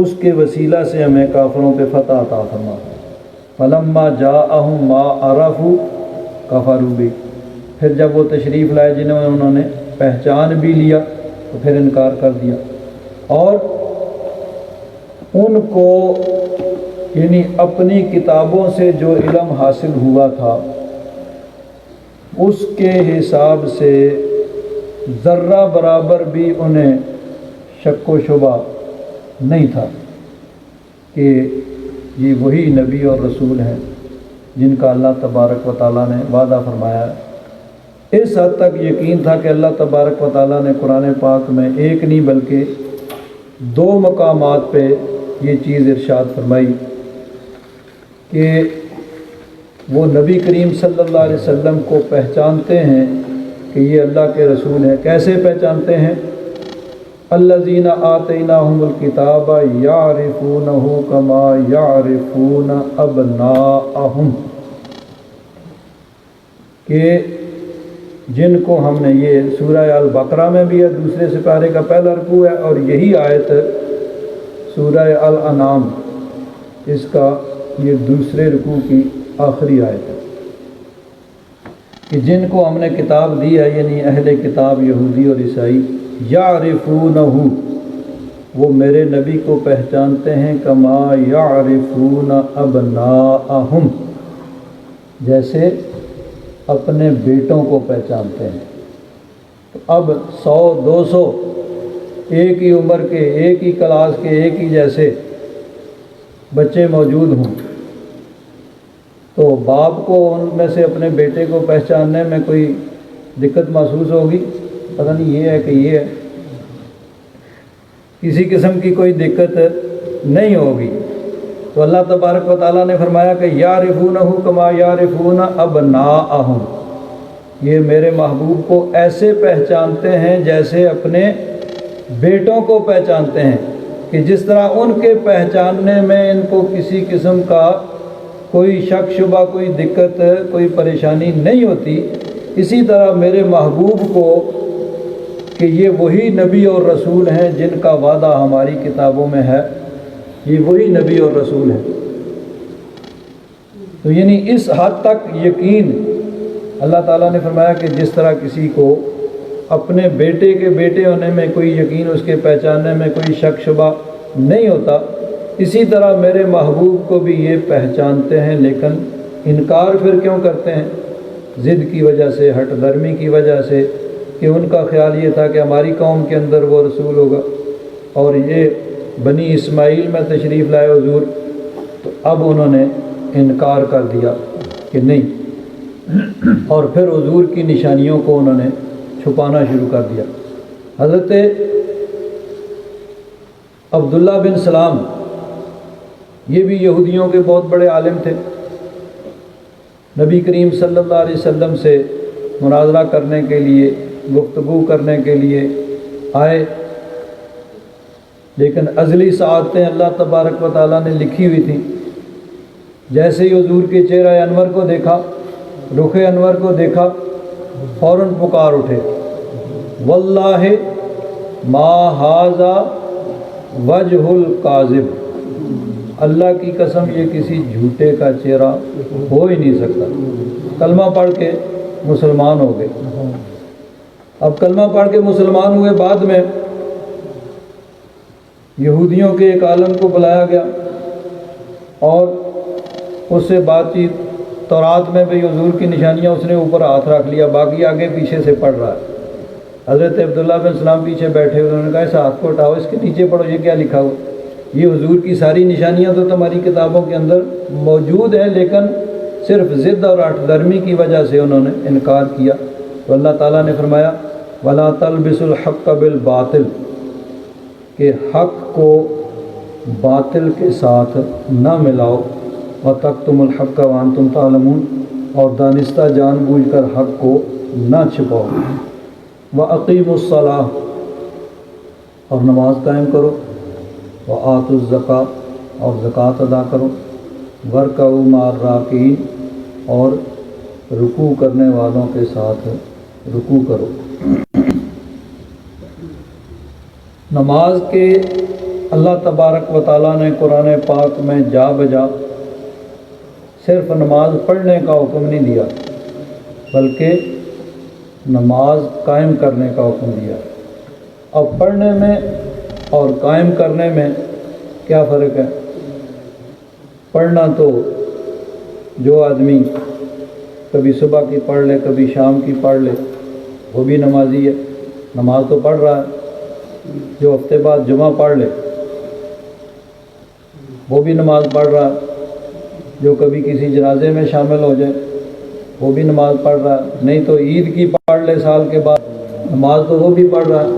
اس کے وسیلہ سے ہمیں کافروں پہ فتح عطا فرما۔ فلما جاءہم ما عرفوا کفروا بہ، پھر جب وہ تشریف لائے جنہوں انہوں نے پہچان بھی لیا تو پھر انکار کر دیا، اور ان کو یعنی اپنی کتابوں سے جو علم حاصل ہوا تھا اس کے حساب سے ذرہ برابر بھی انہیں شک و شبہ نہیں تھا کہ یہ وہی نبی اور رسول ہیں جن کا اللہ تبارک و تعالیٰ نے وعدہ فرمایا ہے۔ اس حد تک یقین تھا کہ اللہ تبارک و تعالیٰ نے قرآن پاک میں ایک نہیں بلکہ 2 مقامات پہ یہ چیز ارشاد فرمائی کہ وہ نبی کریم صلی اللہ علیہ وسلم کو پہچانتے ہیں کہ یہ اللہ کے رسول ہیں۔ کیسے پہچانتے ہیں؟ الذین آتیناہم الکتاب یعرفونہ کما یعرفون ابناءہم، کہ جن کو ہم نے، یہ سورہ البقرہ میں بھی ہے، دوسرے سپارے کا پہلا رکوع ہے، اور یہی آیت سورہ الانعام اس کا یہ دوسرے رکوع کی آخری آیت ہے کہ جن کو ہم نے کتاب دی ہے، یعنی اہل کتاب یہودی اور عیسائی، یعرفونہ وہ میرے نبی کو پہچانتے ہیں، کما یعرفون ابناءہم جیسے اپنے بیٹوں کو پہچانتے ہیں۔ تو اب 100 200 ایک ہی عمر کے، ایک ہی کلاس کے، ایک ہی جیسے بچے موجود ہوں تو باپ کو ان میں سے اپنے بیٹے کو پہچاننے میں کوئی دقت محسوس ہوگی؟ پتہ نہیں یہ ہے کہ یہ ہے، کسی قسم کی کوئی دقت نہیں ہوگی۔ تو اللہ تبارک و تعالیٰ نے فرمایا کہ یعرفونہ کما یعرفون ابناءہم، یہ میرے محبوب کو ایسے پہچانتے ہیں جیسے اپنے بیٹوں کو پہچانتے ہیں، کہ جس طرح ان کے پہچاننے میں ان کو کسی قسم کا کوئی شک شبہ، کوئی دقت، کوئی پریشانی نہیں ہوتی، اسی طرح میرے محبوب کو کہ یہ وہی نبی اور رسول ہیں جن کا وعدہ ہماری کتابوں میں ہے، یہ وہی نبی اور رسول ہیں۔ تو یعنی اس حد تک یقین اللہ تعالیٰ نے فرمایا کہ جس طرح کسی کو اپنے بیٹے کے بیٹے ہونے میں کوئی یقین، اس کے پہچاننے میں کوئی شک شبہ نہیں ہوتا، اسی طرح میرے محبوب کو بھی یہ پہچانتے ہیں، لیکن انکار پھر کیوں کرتے ہیں؟ ضد کی وجہ سے، ہٹ درمی کی وجہ سے، کہ ان کا خیال یہ تھا کہ ہماری قوم کے اندر وہ رسول ہوگا، اور یہ بنی اسماعیل میں تشریف لائے حضور، تو اب انہوں نے انکار کر دیا کہ نہیں، اور پھر حضور کی نشانیوں کو انہوں نے چھپانا شروع کر دیا۔ حضرت عبداللہ بن سلام یہ بھی یہودیوں کے بہت بڑے عالم تھے، نبی کریم صلی اللہ علیہ وسلم سے مناظرہ کرنے کے لیے، گفتگو کرنے کے لیے آئے، لیکن ازلی سعادتیں اللہ تبارک و تعالیٰ نے لکھی ہوئی تھیں۔ جیسے ہی حضور کے چہرہ انور کو دیکھا، رخ انور کو دیکھا، فوراً پکار اٹھے، واللہ ما ھذا وجہ الکاذب، اللہ کی قسم یہ کسی جھوٹے کا چہرہ ہو ہی نہیں سکتا۔ کلمہ پڑھ کے مسلمان ہو گئے۔ اب کلمہ پڑھ کے مسلمان ہوئے، بعد میں یہودیوں کے ایک عالم کو بلایا گیا اور اس سے بات چیت، تورات میں بھی حضور کی نشانیاں اس نے اوپر ہاتھ رکھ لیا، باقی آگے پیچھے سے پڑھ رہا ہے۔ حضرت عبداللہ بن سلام پیچھے بیٹھے، انہوں نے کہا اس ہاتھ کو اٹھاؤ، اس کے نیچے پڑھو، یہ کیا لکھا ہوا؟ یہ حضور کی ساری نشانیاں تو تمہاری کتابوں کے اندر موجود ہیں، لیکن صرف ضد اور ہٹ درمی کی وجہ سے انہوں نے انکار کیا۔ تو اللہ تعالیٰ نے فرمایا وَلَا تَلْبِسُوا الْحَقَّ بِالْبَاطِلِ، کہ حق کو باطل کے ساتھ نہ ملاؤ، وَتَكْتُمُوا الْحَقَّ وَأَنْتُمْ تَعْلَمُونَ، اور دانستہ جان بوجھ کر حق کو نہ چھپاؤ۔ وَأَقِيمُوا الصَّلَاةَ، اور نماز قائم کرو، وَآتُوا الزَّكَاةَ، اور زکوٰۃ ادا کرو، وَارْكَعُوا مَعَ الرَّاكِعِينَ، اور رکوع کرنے والوں کے ساتھ رکوع کرو۔ نماز کے اللہ تبارک و تعالیٰ نے قرآن پاک میں جا بجا صرف نماز پڑھنے کا حکم نہیں دیا، بلکہ نماز قائم کرنے کا حکم دیا۔ اب پڑھنے میں اور قائم کرنے میں کیا فرق ہے؟ پڑھنا تو جو آدمی کبھی صبح کی پڑھ لے کبھی شام کی پڑھ لے وہ بھی نمازی ہے، نماز تو پڑھ رہا ہے۔ جو ہفتے بعد جمعہ پڑھ لے وہ بھی نماز پڑھ رہا ہے۔ جو کبھی کسی جنازے میں شامل ہو جائے وہ بھی نماز پڑھ رہا ہے، نہیں تو عید کی پڑھ لے سال کے بعد، نماز تو وہ بھی پڑھ رہا ہے۔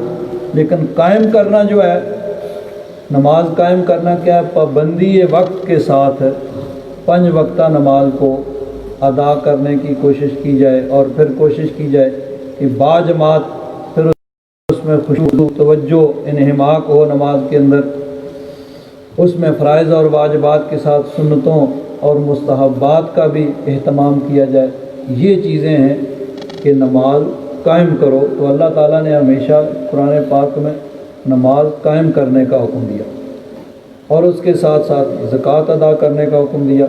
لیکن قائم کرنا جو ہے، نماز قائم کرنا کیا ہے؟ پابندی وقت کے ساتھ 5 وقتہ نماز کو ادا کرنے کی کوشش کی جائے، اور پھر کوشش کی جائے کہ باجماعت پھر اس میں خشوع توجہ انہماک ہو نماز کے اندر، اس میں فرائض اور واجبات کے ساتھ سنتوں اور مستحبات کا بھی اہتمام کیا جائے۔ یہ چیزیں ہیں کہ نماز قائم کرو، تو اللہ تعالیٰ نے ہمیشہ قرآن پاک میں نماز قائم کرنے کا حکم دیا، اور اس کے ساتھ ساتھ زکوٰۃ ادا کرنے کا حکم دیا۔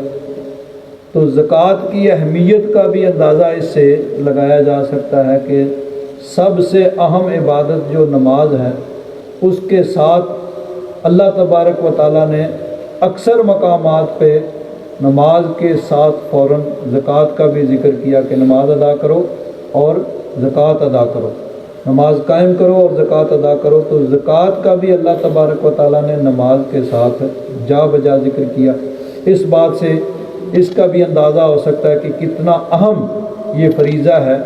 تو زکوٰۃ کی اہمیت کا بھی اندازہ اس سے لگایا جا سکتا ہے کہ سب سے اہم عبادت جو نماز ہے، اس کے ساتھ اللہ تبارک و تعالیٰ نے اکثر مقامات پہ نماز کے ساتھ فوراً زکوٰۃ کا بھی ذکر کیا کہ نماز ادا کرو اور زکوٰۃ ادا کرو، نماز قائم کرو اور زکوٰۃ ادا کرو۔ تو زکوٰۃ کا بھی اللہ تبارک و تعالیٰ نے نماز کے ساتھ جا بجا ذکر کیا۔ اس بات سے اس کا بھی اندازہ ہو سکتا ہے کہ کتنا اہم یہ فریضہ ہے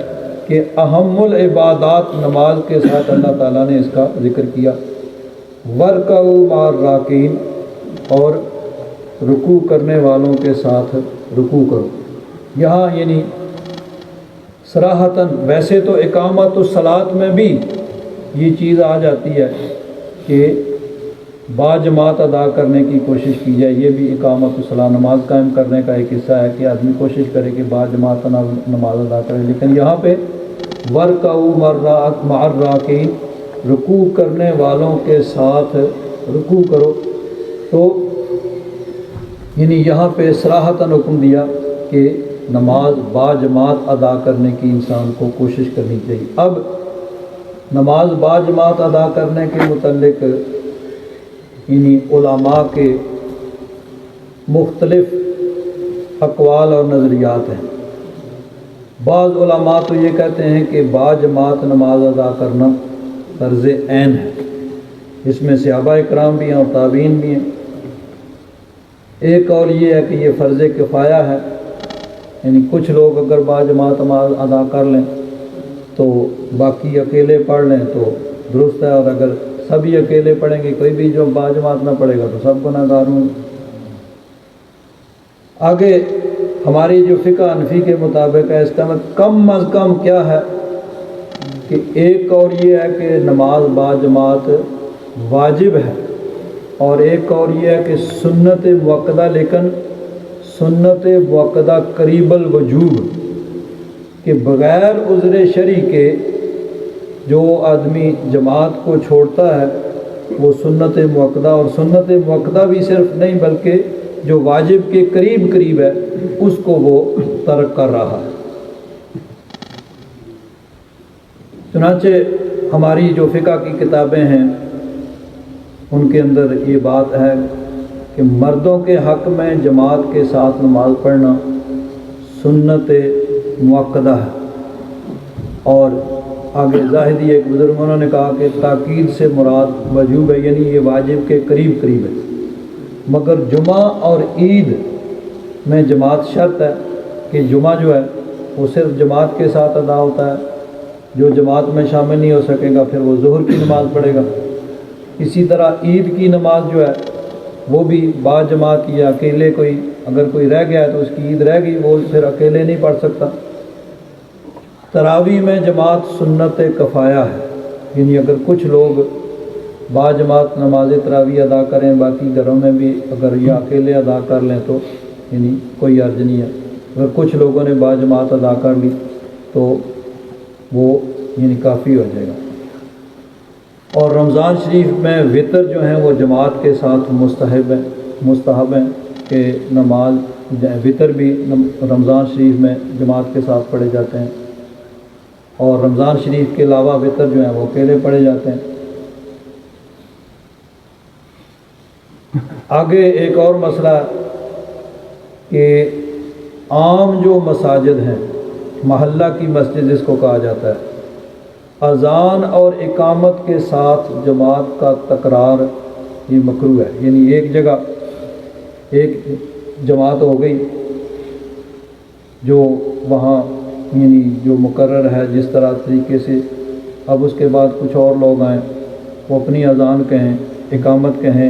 کہ اہم العبادات نماز کے ساتھ اللہ تعالیٰ نے اس کا ذکر کیا۔ وَارْكَعُوا مَعَ الرَّاكِعِينَ، اور رکوع کرنے والوں کے ساتھ رکوع کرو۔ یہاں یعنی صراحتاً ویسے تو اقامت الصلاۃ میں بھی یہ چیز آ جاتی ہے کہ باجماعت ادا کرنے کی کوشش کی جائے، یہ بھی اقامت الصلاۃ نماز قائم کرنے کا ایک حصہ ہے کہ آدمی کوشش کرے کہ باجماعت نماز ادا کرے۔ لیکن یہاں پہ وَارْكَعُوا مَعَ الرَّاكِعِينَ، رکوع کرنے والوں کے ساتھ رکوع کرو، تو یعنی یہاں پہ صراحتاً حکم دیا کہ نماز باجماعت ادا کرنے کی انسان کو کوشش کرنی چاہیے۔ اب نماز باجماعت ادا کرنے کے متعلق یعنی علماء کے مختلف اقوال اور نظریات ہیں۔ بعض علماء تو یہ کہتے ہیں کہ باجماعت نماز ادا کرنا فرض عین ہے، اس میں صحابہ اکرام بھی ہیں اور تابعین بھی ہیں۔ ایک اور یہ ہے کہ یہ فرض کفایہ ہے، یعنی کچھ لوگ اگر باجماعت نماز ادا کر لیں تو باقی اکیلے پڑھ لیں تو درست ہے، اور اگر سبھی اکیلے پڑھیں گے کوئی بھی جو باجماعت نہ پڑھے گا تو سب گناہگار ہوں گے۔ آگے ہماری جو فقہ حنفی کے مطابق ہے، اس کا کم از کم کیا ہے کہ ایک اور یہ ہے کہ نماز باجماعت واجب ہے، اور ایک اور یہ ہے کہ سنت مؤکدہ، لیکن سنت مؤکدہ قریب الوجوب، کہ بغیر عذر شرعی کے جو آدمی جماعت کو چھوڑتا ہے وہ سنت مؤکدہ، اور سنت مؤکدہ بھی صرف نہیں بلکہ جو واجب کے قریب قریب ہے اس کو وہ ترک کر رہا ہے۔ چنانچہ ہماری جو فقہ کی کتابیں ہیں ان کے اندر یہ بات ہے کہ مردوں کے حق میں جماعت کے ساتھ نماز پڑھنا سنت مؤکدہ ہے، اور آگے زاہدی ایک بزرگ انہوں نے کہا کہ تاکید سے مراد وجوب ہے، یعنی یہ واجب کے قریب قریب ہے، مگر جمعہ اور عید میں جماعت شرط ہے کہ جمعہ جو ہے وہ صرف جماعت کے ساتھ ادا ہوتا ہے، جو جماعت میں شامل نہیں ہو سکے گا پھر وہ ظہر کی نماز پڑھے گا۔ اسی طرح عید کی نماز جو ہے وہ بھی باجماعت یا اکیلے اگر کوئی رہ گیا ہے تو اس کی عید رہ گئی، وہ پھر اکیلے نہیں پڑھ سکتا۔ تراویح میں جماعت سنت کفایہ ہے، یعنی اگر کچھ لوگ باجماعت نماز تراویح ادا کریں، باقی گھروں میں بھی اگر یہ اکیلے ادا کر لیں تو یعنی کوئی حرج نہیں ہے۔ اگر کچھ لوگوں نے باجماعت ادا کر لی تو وہ یعنی کافی ہو جائے گا۔ اور رمضان شریف میں وطر جو ہیں وہ جماعت کے ساتھ مستحب ہیں کہ نماز وطر بھی رمضان شریف میں جماعت کے ساتھ پڑھے جاتے ہیں، اور رمضان شریف کے علاوہ وطر جو ہیں وہ اکیلے پڑھے جاتے ہیں۔ آگے ایک اور مسئلہ کہ عام جو مساجد ہیں، محلہ کی مسجد جس کو کہا جاتا ہے، اذان اور اقامت کے ساتھ جماعت کا تکرار یہ مکروہ ہے۔ یعنی ایک جگہ ایک جماعت ہو گئی جو وہاں یعنی جو مقرر ہے جس طرح طریقے سے، اب اس کے بعد کچھ اور لوگ آئیں، وہ اپنی اذان کہیں، اقامت کہیں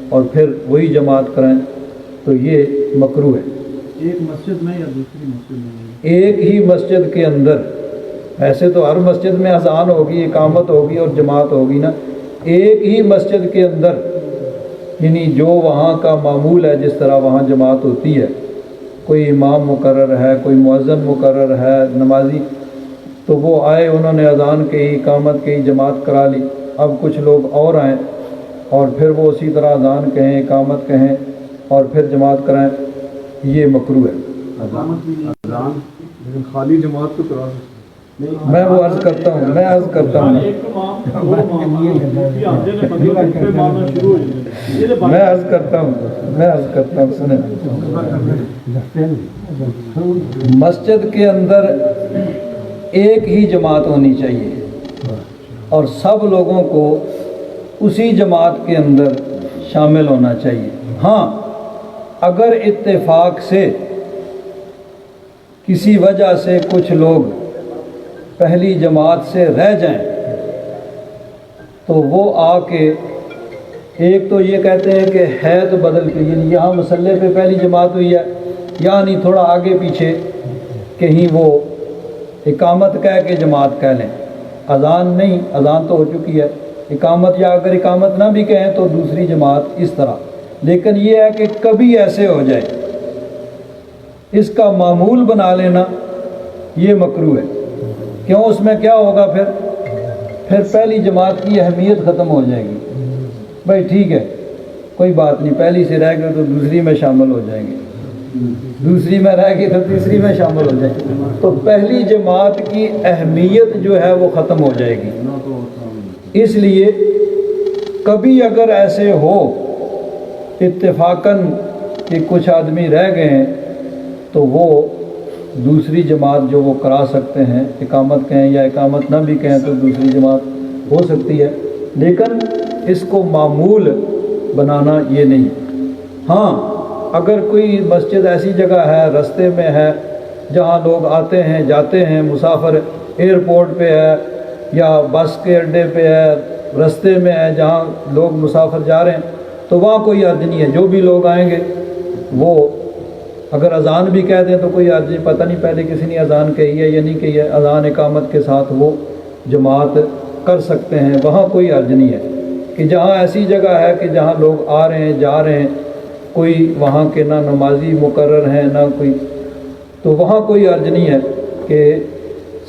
اور پھر وہی جماعت کریں، تو یہ مکروہ ہے۔ ایک مسجد میں یا دوسری مسجد میں؟ ایک ہی مسجد کے اندر، ایسے تو ہر مسجد میں اذان ہوگی، اقامت ہوگی اور جماعت ہوگی نا، ایک ہی مسجد کے اندر یعنی جو وہاں کا معمول ہے، جس طرح وہاں جماعت ہوتی ہے، کوئی امام مقرر ہے، کوئی مؤذن مقرر ہے، نمازی، تو وہ آئے، انہوں نے اذان کی، اقامت کی، جماعت کرا لی، اب کچھ لوگ اور آئیں اور پھر وہ اسی طرح اذان کہیں، اقامت کہیں اور پھر جماعت کرائیں، یہ مکروہ ہے۔ اقامت بھی اذان لیکن خالی جماعت تو کرا سکتے۔ میں وہ عرض کرتا ہوں میں عرض کرتا ہوں سنیں، مسجد کے اندر ایک ہی جماعت ہونی چاہیے اور سب لوگوں کو اسی جماعت کے اندر شامل ہونا چاہیے۔ ہاں، اگر اتفاق سے کسی وجہ سے کچھ لوگ پہلی جماعت سے رہ جائیں تو وہ آ کے ایک تو یہ کہتے ہیں کہ ہے تو بدل کے، یعنی یہاں مسلح پہ پہلی جماعت ہوئی ہے، یعنی تھوڑا آگے پیچھے کہیں وہ اقامت کہہ کے جماعت کہہ لیں، اذان نہیں، اذان تو ہو چکی ہے، اقامت، یا اگر اقامت نہ بھی کہیں تو دوسری جماعت، اس طرح۔ لیکن یہ ہے کہ کبھی ایسے ہو جائے، اس کا معمول بنا لینا یہ مکروہ ہے۔ کیوں؟ اس میں کیا ہوگا، پھر پہلی جماعت کی اہمیت ختم ہو جائے گی۔ بھائی ٹھیک ہے، کوئی بات نہیں، پہلی سے رہ گئے تو دوسری میں شامل ہو جائیں گے، دوسری میں رہ گئی تو تیسری میں شامل ہو جائیں گے، تو پہلی جماعت کی اہمیت جو ہے وہ ختم ہو جائے گی۔ اس لیے کبھی اگر ایسے ہو اتفاقاً کہ کچھ آدمی رہ گئے ہیں تو وہ دوسری جماعت جو وہ کرا سکتے ہیں، اقامت کہیں یا اقامت نہ بھی کہیں تو دوسری جماعت ہو سکتی ہے، لیکن اس کو معمول بنانا یہ نہیں۔ ہاں، اگر کوئی مسجد ایسی جگہ ہے، رستے میں ہے، جہاں لوگ آتے ہیں جاتے ہیں، مسافر ایئرپورٹ پہ ہے یا بس کے اڈے پہ ہے، رستے میں ہے جہاں لوگ مسافر جا رہے ہیں، تو وہاں کوئی حرج نہیں ہے، جو بھی لوگ آئیں گے وہ اگر اذان بھی کہہ دیں تو کوئی حرج نہیں، پتہ نہیں پہلے کسی نے اذان کہی ہے یا نہیں کہی ہے، اذان اقامت کے ساتھ وہ جماعت کر سکتے ہیں، وہاں کوئی حرج نہیں ہے۔ کہ جہاں ایسی جگہ ہے کہ جہاں لوگ آ رہے ہیں جا رہے ہیں، کوئی وہاں کے نہ نمازی مقرر ہیں نہ کوئی، تو وہاں کوئی حرج نہیں ہے کہ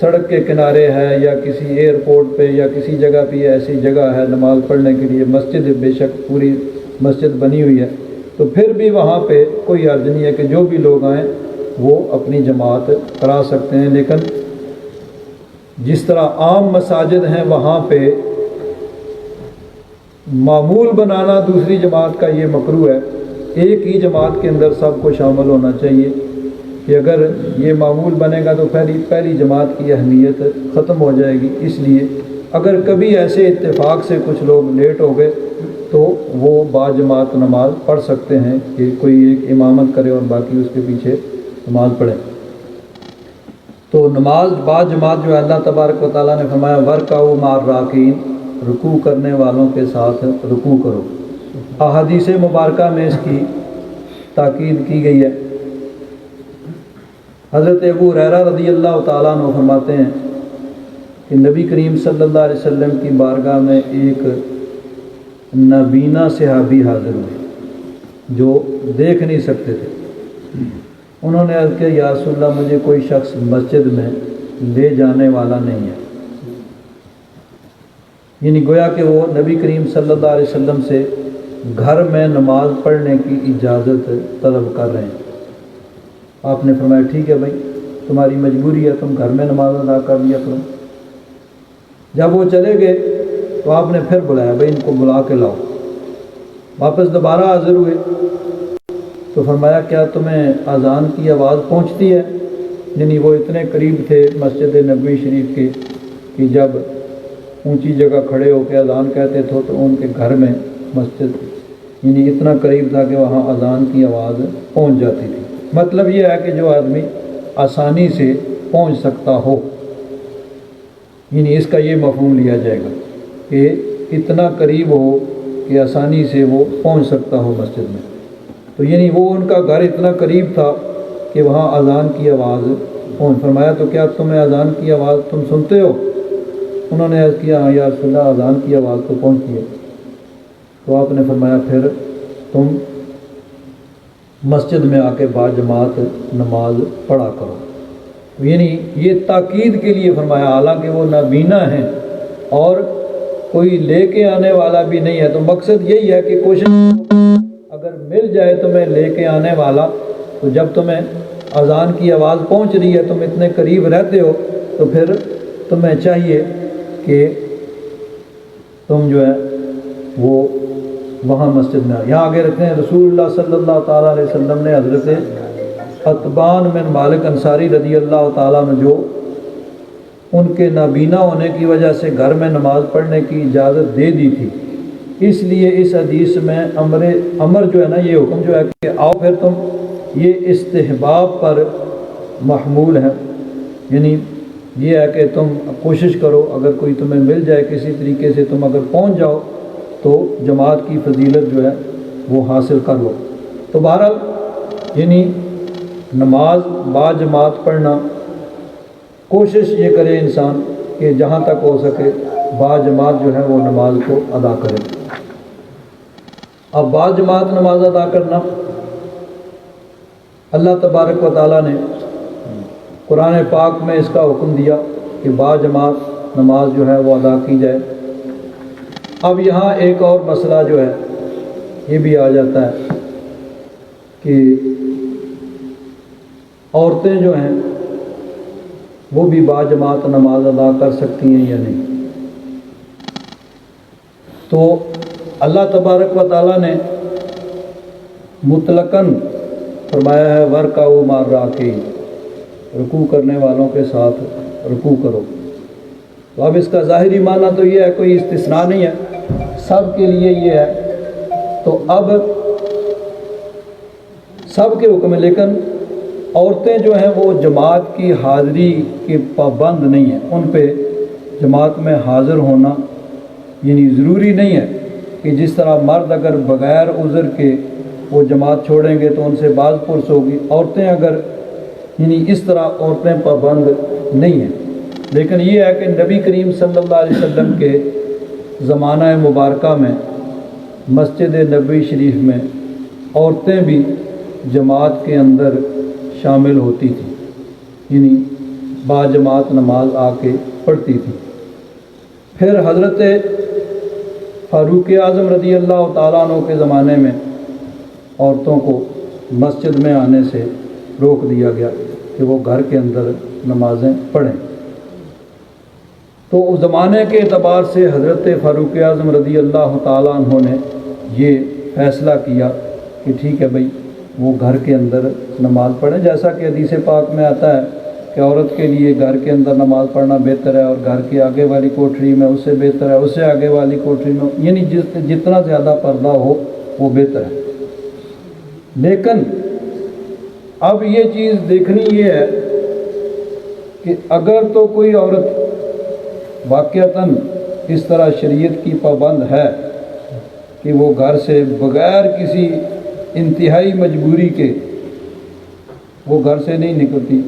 سڑک کے کنارے ہے یا کسی ایئرپورٹ پہ یا کسی جگہ پہ ایسی جگہ ہے نماز پڑھنے کے لیے، مسجد بے شک پوری مسجد بنی ہوئی ہے، تو پھر بھی وہاں پہ کوئی حرج نہیں ہے کہ جو بھی لوگ آئیں وہ اپنی جماعت کرا سکتے ہیں۔ لیکن جس طرح عام مساجد ہیں وہاں پہ معمول بنانا دوسری جماعت کا یہ مکروہ ہے۔ ایک ہی جماعت کے اندر سب کو شامل ہونا چاہیے، کہ اگر یہ معمول بنے گا تو پہلی جماعت کی اہمیت ختم ہو جائے گی۔ اس لیے اگر کبھی ایسے اتفاق سے کچھ لوگ لیٹ ہو گئے تو وہ با جماعت نماز پڑھ سکتے ہیں، کہ کوئی ایک امامت کرے اور باقی اس کے پیچھے نماز پڑھے۔ تو نماز با جماعت جو ہے اللہ تبارک و تعالیٰ نے فرمایا وَرْكَعُوا مَعَ الرَّاكِعِينَ، رکوع کرنے والوں کے ساتھ رکوع کرو۔ احادیث مبارکہ میں اس کی تاکید کی گئی ہے۔ حضرت ابو ہریرہ رضی اللہ تعالیٰ عنہ فرماتے ہیں کہ نبی کریم صلی اللہ علیہ وسلم کی بارگاہ میں ایک نابینا صحابی حاضر ہوئے جو دیکھ نہیں سکتے تھے۔ انہوں نے عرض کیا یا رسول اللہ مجھے کوئی شخص مسجد میں لے جانے والا نہیں ہے، یعنی گویا کہ وہ نبی کریم صلی اللہ علیہ وسلم سے گھر میں نماز پڑھنے کی اجازت طلب کر رہے ہیں۔ آپ نے فرمایا ٹھیک ہے بھائی، تمہاری مجبوری ہے، تم گھر میں نماز ادا کر لیا کرو۔ جب وہ چلے گئے تو آپ نے پھر بلایا، بھائی ان کو بلا کے لاؤ۔ واپس دوبارہ حاضر ہوئے تو فرمایا کیا تمہیں اذان کی آواز پہنچتی ہے؟ یعنی وہ اتنے قریب تھے مسجد نبوی شریف کے کہ جب اونچی جگہ کھڑے ہو کے اذان کہتے تھے تو ان کے گھر میں مسجد یعنی اتنا قریب تھا کہ وہاں اذان کی آواز پہنچ جاتی تھی۔ مطلب یہ ہے کہ جو آدمی آسانی سے پہنچ سکتا ہو، یعنی اس کا یہ مفہوم لیا جائے گا کہ اتنا قریب ہو کہ آسانی سے وہ پہنچ سکتا ہو مسجد میں۔ تو یعنی وہ ان کا گھر اتنا قریب تھا کہ وہاں اذان کی آواز پہنچ۔ فرمایا تو کیا تمہیں اذان کی آواز تم سنتے ہو؟ انہوں نے عرض کیا ہاں یا رسول اللہ اذان کی آواز تو پہنچتی ہے۔ تو آپ نے فرمایا پھر تم مسجد میں آ کے باجماعت نماز پڑھا کرو۔ یعنی یہ تاکید کے لیے فرمایا، حالانکہ وہ نابینا ہیں اور کوئی لے کے آنے والا بھی نہیں ہے، تو مقصد یہی ہے کہ کوشش اگر مل جائے تمہیں لے کے آنے والا، تو جب تمہیں اذان کی آواز پہنچ رہی ہے، تم اتنے قریب رہتے ہو، تو پھر تمہیں چاہیے کہ تم جو ہے وہ وہاں مسجد میں یہاں آگے رکھتے ہیں رسول اللہ صلی اللہ تعالیٰ علیہ وسلم نے حضرت عتبان بن مالک انصاری رضی اللہ تعالیٰ عنہ جو ان کے نابینا ہونے کی وجہ سے گھر میں نماز پڑھنے کی اجازت دے دی تھی، اس لیے اس حدیث میں امر جو ہے نا، یہ حکم جو ہے کہ آؤ پھر تم، یہ استحباب پر محمول ہے، یعنی یہ ہے کہ تم کوشش کرو اگر کوئی تمہیں مل جائے کسی طریقے سے، تم اگر پہنچ جاؤ تو جماعت کی فضیلت جو ہے وہ حاصل کر لو۔ تو بہرحال یعنی نماز با جماعت پڑھنا، کوشش یہ کرے انسان کہ جہاں تک ہو سکے با جماعت جو ہے وہ نماز کو ادا کرے۔ اب با جماعت نماز ادا کرنا، اللہ تبارک و تعالیٰ نے قرآن پاک میں اس کا حکم دیا کہ با جماعت نماز جو ہے وہ ادا کی جائے۔ اب یہاں ایک اور مسئلہ جو ہے یہ بھی آ جاتا ہے کہ عورتیں جو ہیں وہ بھی با جماعت نماز ادا کر سکتی ہیں یا نہیں۔ تو اللہ تبارک و تعالیٰ نے مطلقاً فرمایا ہے وَرْكَعُوا مَعَ الرَّاكِعِينَ، رکوع کرنے والوں کے ساتھ رکوع کرو۔ تو اب اس کا ظاہری معنی تو یہ ہے، کوئی استثناء نہیں ہے، سب کے لیے یہ ہے۔ تو اب سب کے حکم ہے، لیکن عورتیں جو ہیں وہ جماعت کی حاضری کے پابند نہیں ہیں، ان پہ جماعت میں حاضر ہونا یعنی ضروری نہیں ہے کہ جس طرح مرد اگر بغیر عذر کے وہ جماعت چھوڑیں گے تو ان سے باز پرس ہوگی، عورتیں اگر یعنی اس طرح عورتیں پابند نہیں ہیں۔ لیکن یہ ہے کہ نبی کریم صلی اللہ علیہ وسلم کے زمانہ مبارکہ میں مسجد نبوی شریف میں عورتیں بھی جماعت کے اندر شامل ہوتی تھیں، یعنی با جماعت نماز آ کے پڑھتی تھیں۔ پھر حضرت فاروق اعظم رضی اللہ تعالیٰ عنہ کے زمانے میں عورتوں کو مسجد میں آنے سے روک دیا گیا کہ وہ گھر کے اندر نمازیں پڑھیں۔ تو اس زمانے کے اعتبار سے حضرت فاروق اعظم رضی اللہ تعالیٰ عنہ نے یہ فیصلہ کیا کہ ٹھیک ہے بھائی وہ گھر کے اندر نماز پڑھیں، جیسا کہ حدیث پاک میں آتا ہے کہ عورت کے لیے گھر کے اندر نماز پڑھنا بہتر ہے، اور گھر کے آگے والی کوٹری میں اس سے بہتر ہے، اس سے آگے والی کوٹری میں، یعنی جتنا زیادہ پردہ ہو وہ بہتر ہے۔ لیکن اب یہ چیز دیکھنی یہ ہے کہ اگر تو کوئی عورت واقعتاً اس طرح شریعت کی پابند ہے کہ وہ گھر سے بغیر کسی انتہائی مجبوری کے وہ گھر سے نہیں نکلتی۔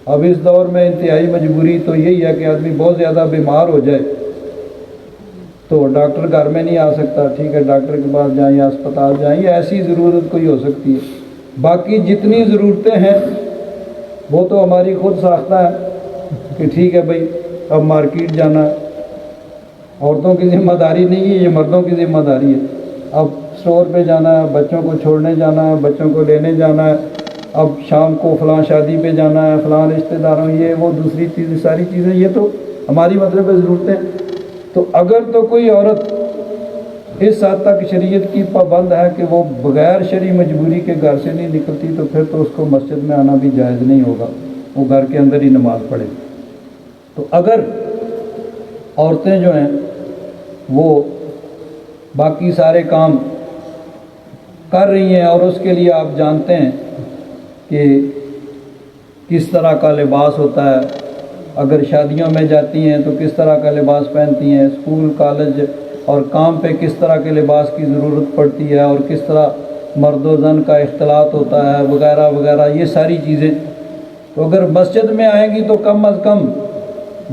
اب اس دور میں انتہائی مجبوری تو یہی ہے کہ آدمی بہت زیادہ بیمار ہو جائے تو ڈاکٹر گھر میں نہیں آ سکتا، ٹھیک ہے ڈاکٹر کے پاس جائیں یا اسپتال جائیں، یا ایسی ضرورت کوئی ہو سکتی ہے، باقی جتنی ضرورتیں ہیں وہ تو ہماری خود ساختہ ہے کہ ٹھیک ہے بھائی اب مارکیٹ جانا ہے، عورتوں کی ذمہ داری نہیں ہے، یہ مردوں کی ذمہ داری ہے۔ اب اسٹور پہ جانا ہے، بچوں کو چھوڑنے جانا ہے، بچوں کو لینے جانا ہے، اب شام کو فلاں شادی پہ جانا ہے، فلاں رشتہ داروں، یہ وہ دوسری چیزیں، ساری چیزیں یہ تو ہماری مطلب ضرورتیں۔ تو اگر تو کوئی عورت اس حد تک شریعت کی پابند ہے کہ وہ بغیر شرعی مجبوری کے گھر سے نہیں نکلتی، تو پھر تو اس کو مسجد میں آنا بھی جائز نہیں ہوگا، وہ گھر کے اندر ہی نماز پڑھے۔ تو اگر عورتیں جو ہیں وہ باقی سارے کام کر رہی ہیں اور اس کے لیے آپ جانتے ہیں کہ کس طرح کا لباس ہوتا ہے، اگر شادیوں میں جاتی ہیں تو کس طرح کا لباس پہنتی ہیں، اسکول کالج اور کام پہ کس طرح کے لباس کی ضرورت پڑتی ہے، اور کس طرح مرد و زن کا اختلاط ہوتا ہے وغیرہ وغیرہ، یہ ساری چیزیں تو اگر مسجد میں آئیں گی تو کم از کم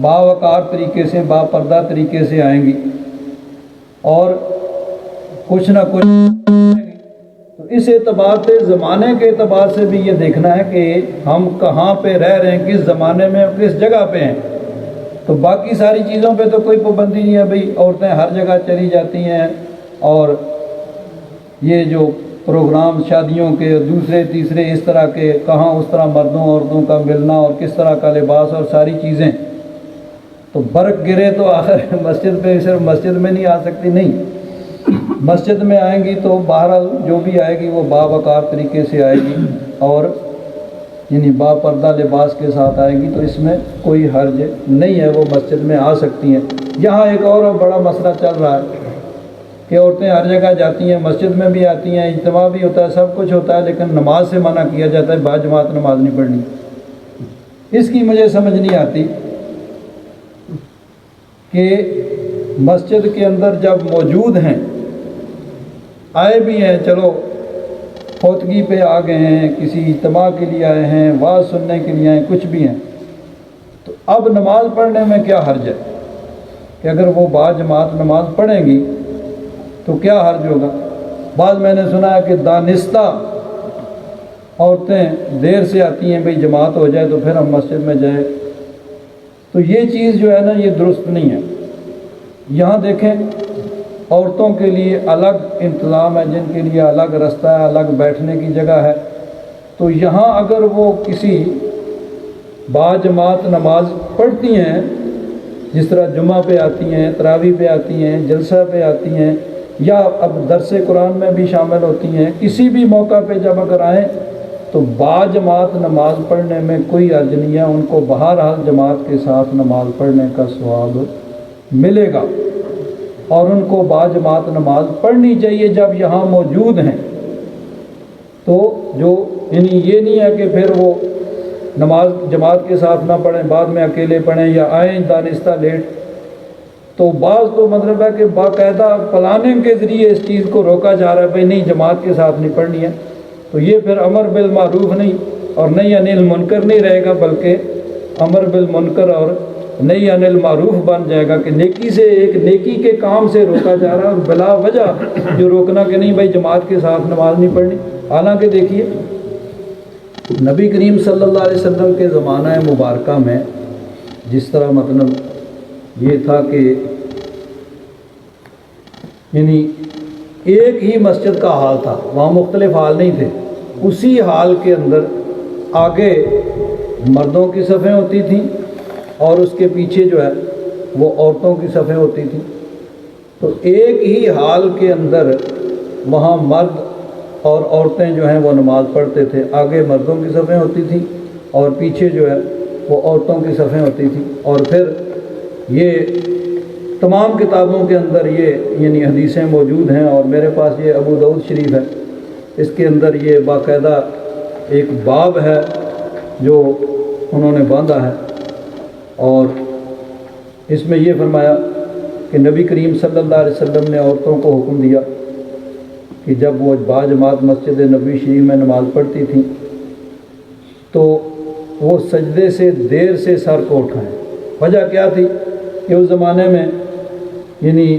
باوقار طریقے سے، با پردہ طریقے سے آئیں گی اور کچھ نہ کچھ۔ تو اس اعتبار سے، زمانے کے اعتبار سے بھی یہ دیکھنا ہے کہ ہم کہاں پہ رہ رہے ہیں، کس زمانے میں، کس جگہ پہ ہیں۔ تو باقی ساری چیزوں پہ تو کوئی پابندی نہیں ہے، بھئی عورتیں ہر جگہ چلی جاتی ہیں، اور یہ جو پروگرام شادیوں کے دوسرے تیسرے اس طرح کے، کہاں اس طرح مردوں عورتوں کا ملنا اور کس طرح کا لباس اور ساری چیزیں، تو برق گرے تو آخر مسجد پہ صرف مسجد میں نہیں آ سکتی، نہیں، مسجد میں آئیں گی تو بہرحال جو بھی آئے گی وہ باوقار طریقے سے آئے گی اور یعنی با پردہ لباس کے ساتھ آئے گی، تو اس میں کوئی حرج نہیں ہے، وہ مسجد میں آ سکتی ہیں۔ یہاں ایک اور بڑا مسئلہ چل رہا ہے کہ عورتیں ہر جگہ جاتی ہیں، مسجد میں بھی آتی ہیں، اجتماع بھی ہوتا ہے، سب کچھ ہوتا ہے، لیکن نماز سے منع کیا جاتا ہے، باجماعت نماز نہیں پڑھنی۔ اس کی مجھے سمجھ نہیں آتی کہ مسجد کے اندر جب موجود ہیں، آئے بھی ہیں، چلو فوتگی پہ آ گئے ہیں، کسی اجتماع کے لیے آئے ہیں، واعظ سننے کے لیے آئے ہیں، کچھ بھی ہیں، تو اب نماز پڑھنے میں کیا حرج ہے کہ اگر وہ باجماعت نماز پڑھیں گی تو کیا حرج ہوگا؟ بعض میں نے سنا ہے کہ دانستہ عورتیں دیر سے آتی ہیں، بھئی جماعت ہو جائے تو پھر ہم مسجد میں جائیں، تو یہ چیز جو ہے نا یہ درست نہیں ہے۔ یہاں دیکھیں عورتوں کے لیے الگ انتظام ہے، جن کے لیے الگ رستہ ہے، الگ بیٹھنے کی جگہ ہے، تو یہاں اگر وہ کسی باجماعت نماز پڑھتی ہیں، جس طرح جمعہ پہ آتی ہیں، تراویح پہ آتی ہیں، جلسہ پہ آتی ہیں، یا اب درس قرآن میں بھی شامل ہوتی ہیں، کسی بھی موقع پہ جب اگر آئیں تو باجماعت نماز پڑھنے میں کوئی حرج نہیں ہے، ان کو بہرحال جماعت کے ساتھ نماز پڑھنے کا ثواب ملے گا، اور ان کو باجماعت نماز پڑھنی چاہیے جب یہاں موجود ہیں۔ تو جو یعنی یہ نہیں ہے کہ پھر وہ نماز جماعت کے ساتھ نہ پڑھیں، بعد میں اکیلے پڑھیں یا آئیں دانستہ لیٹ، تو بعض تو مطلب ہے کہ باقاعدہ پلاننگ کے ذریعے اس چیز کو روکا جا رہا ہے، بھئی نہیں جماعت کے ساتھ نہیں پڑھنی ہے، تو یہ پھر امر بالمعروف نہیں اور نہی عن المنکر نہیں رہے گا، بلکہ امر بالمنکر اور نہی عن المعروف بن جائے گا کہ نیکی سے، ایک نیکی کے کام سے روکا جا رہا ہے، اور بلا وجہ جو روکنا کہ نہیں بھائی جماعت کے ساتھ نماز نہیں پڑھنی۔ حالانکہ دیکھیے نبی کریم صلی اللہ علیہ وسلم کے زمانہ مبارکہ میں جس طرح مطلب یہ تھا کہ یعنی ایک ہی مسجد کا حال تھا، وہاں مختلف حال نہیں تھے، اسی حال کے اندر آگے مردوں کی صفیں ہوتی تھیں اور اس کے پیچھے جو ہے وہ عورتوں کی صفیں ہوتی تھیں، تو ایک ہی حال کے اندر وہاں مرد اور عورتیں جو ہیں وہ نماز پڑھتے تھے، آگے مردوں کی صفیں ہوتی تھیں اور پیچھے جو ہے وہ عورتوں کی صفیں ہوتی تھیں۔ اور پھر یہ تمام کتابوں کے اندر یہ یعنی حدیثیں موجود ہیں، اور میرے پاس یہ ابو داؤد شریف ہے، اس کے اندر یہ باقاعدہ ایک باب ہے جو انہوں نے باندھا ہے، اور اس میں یہ فرمایا کہ نبی کریم صلی اللہ علیہ وسلم نے عورتوں کو حکم دیا کہ جب وہ باجماعت مسجد نبوی شریف میں نماز پڑھتی تھیں تو وہ سجدے سے دیر سے سر کو اٹھائیں۔ وجہ کیا تھی کہ اس زمانے میں یعنی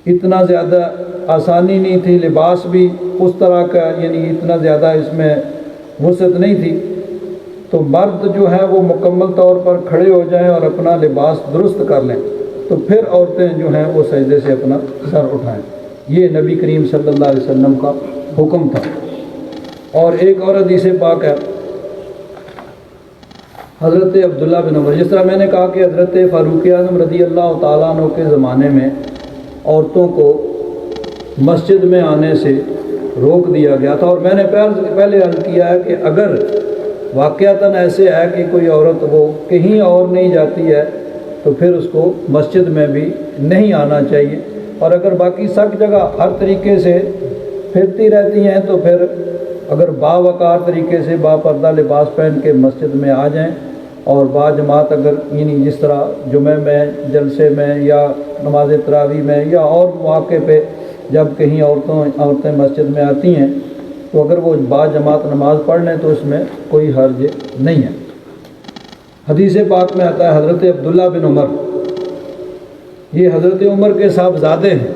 اتنا زیادہ آسانی نہیں تھی، لباس بھی اس طرح کا یعنی اتنا زیادہ اس میں وسعت نہیں تھی، تو مرد جو ہے وہ مکمل طور پر کھڑے ہو جائیں اور اپنا لباس درست کر لیں، تو پھر عورتیں جو ہیں وہ سجدے سے اپنا سر اٹھائیں۔ یہ نبی کریم صلی اللہ علیہ وسلم کا حکم تھا۔ اور ایک اور حدیث پاک ہے حضرت عبداللہ بن عمر، جس طرح میں نے کہا کہ حضرت فاروق اعظم رضی اللہ تعالیٰ عنہ کے زمانے میں عورتوں کو مسجد میں آنے سے روک دیا گیا تھا، اور میں نے پہلے عرض کیا ہے کہ اگر واقعتاً ایسے ہے کہ کوئی عورت وہ کہیں اور نہیں جاتی ہے تو پھر اس کو مسجد میں بھی نہیں آنا چاہیے، اور اگر باقی سب جگہ ہر طریقے سے پھرتی رہتی ہیں تو پھر اگر باوقار طریقے سے با پردہ لباس پہن کے مسجد میں آ جائیں، اور با جماعت اگر یعنی جس طرح جمعہ میں، جلسے میں، یا نماز تراویح میں، یا اور مواقع پہ جب کہیں عورتیں مسجد میں آتی ہیں تو اگر وہ با جماعت نماز پڑھ لیں تو اس میں کوئی حرج نہیں ہے۔ حدیث پاک میں آتا ہے حضرت عبداللہ بن عمر، یہ حضرت عمر کے صاحبزادے ہیں،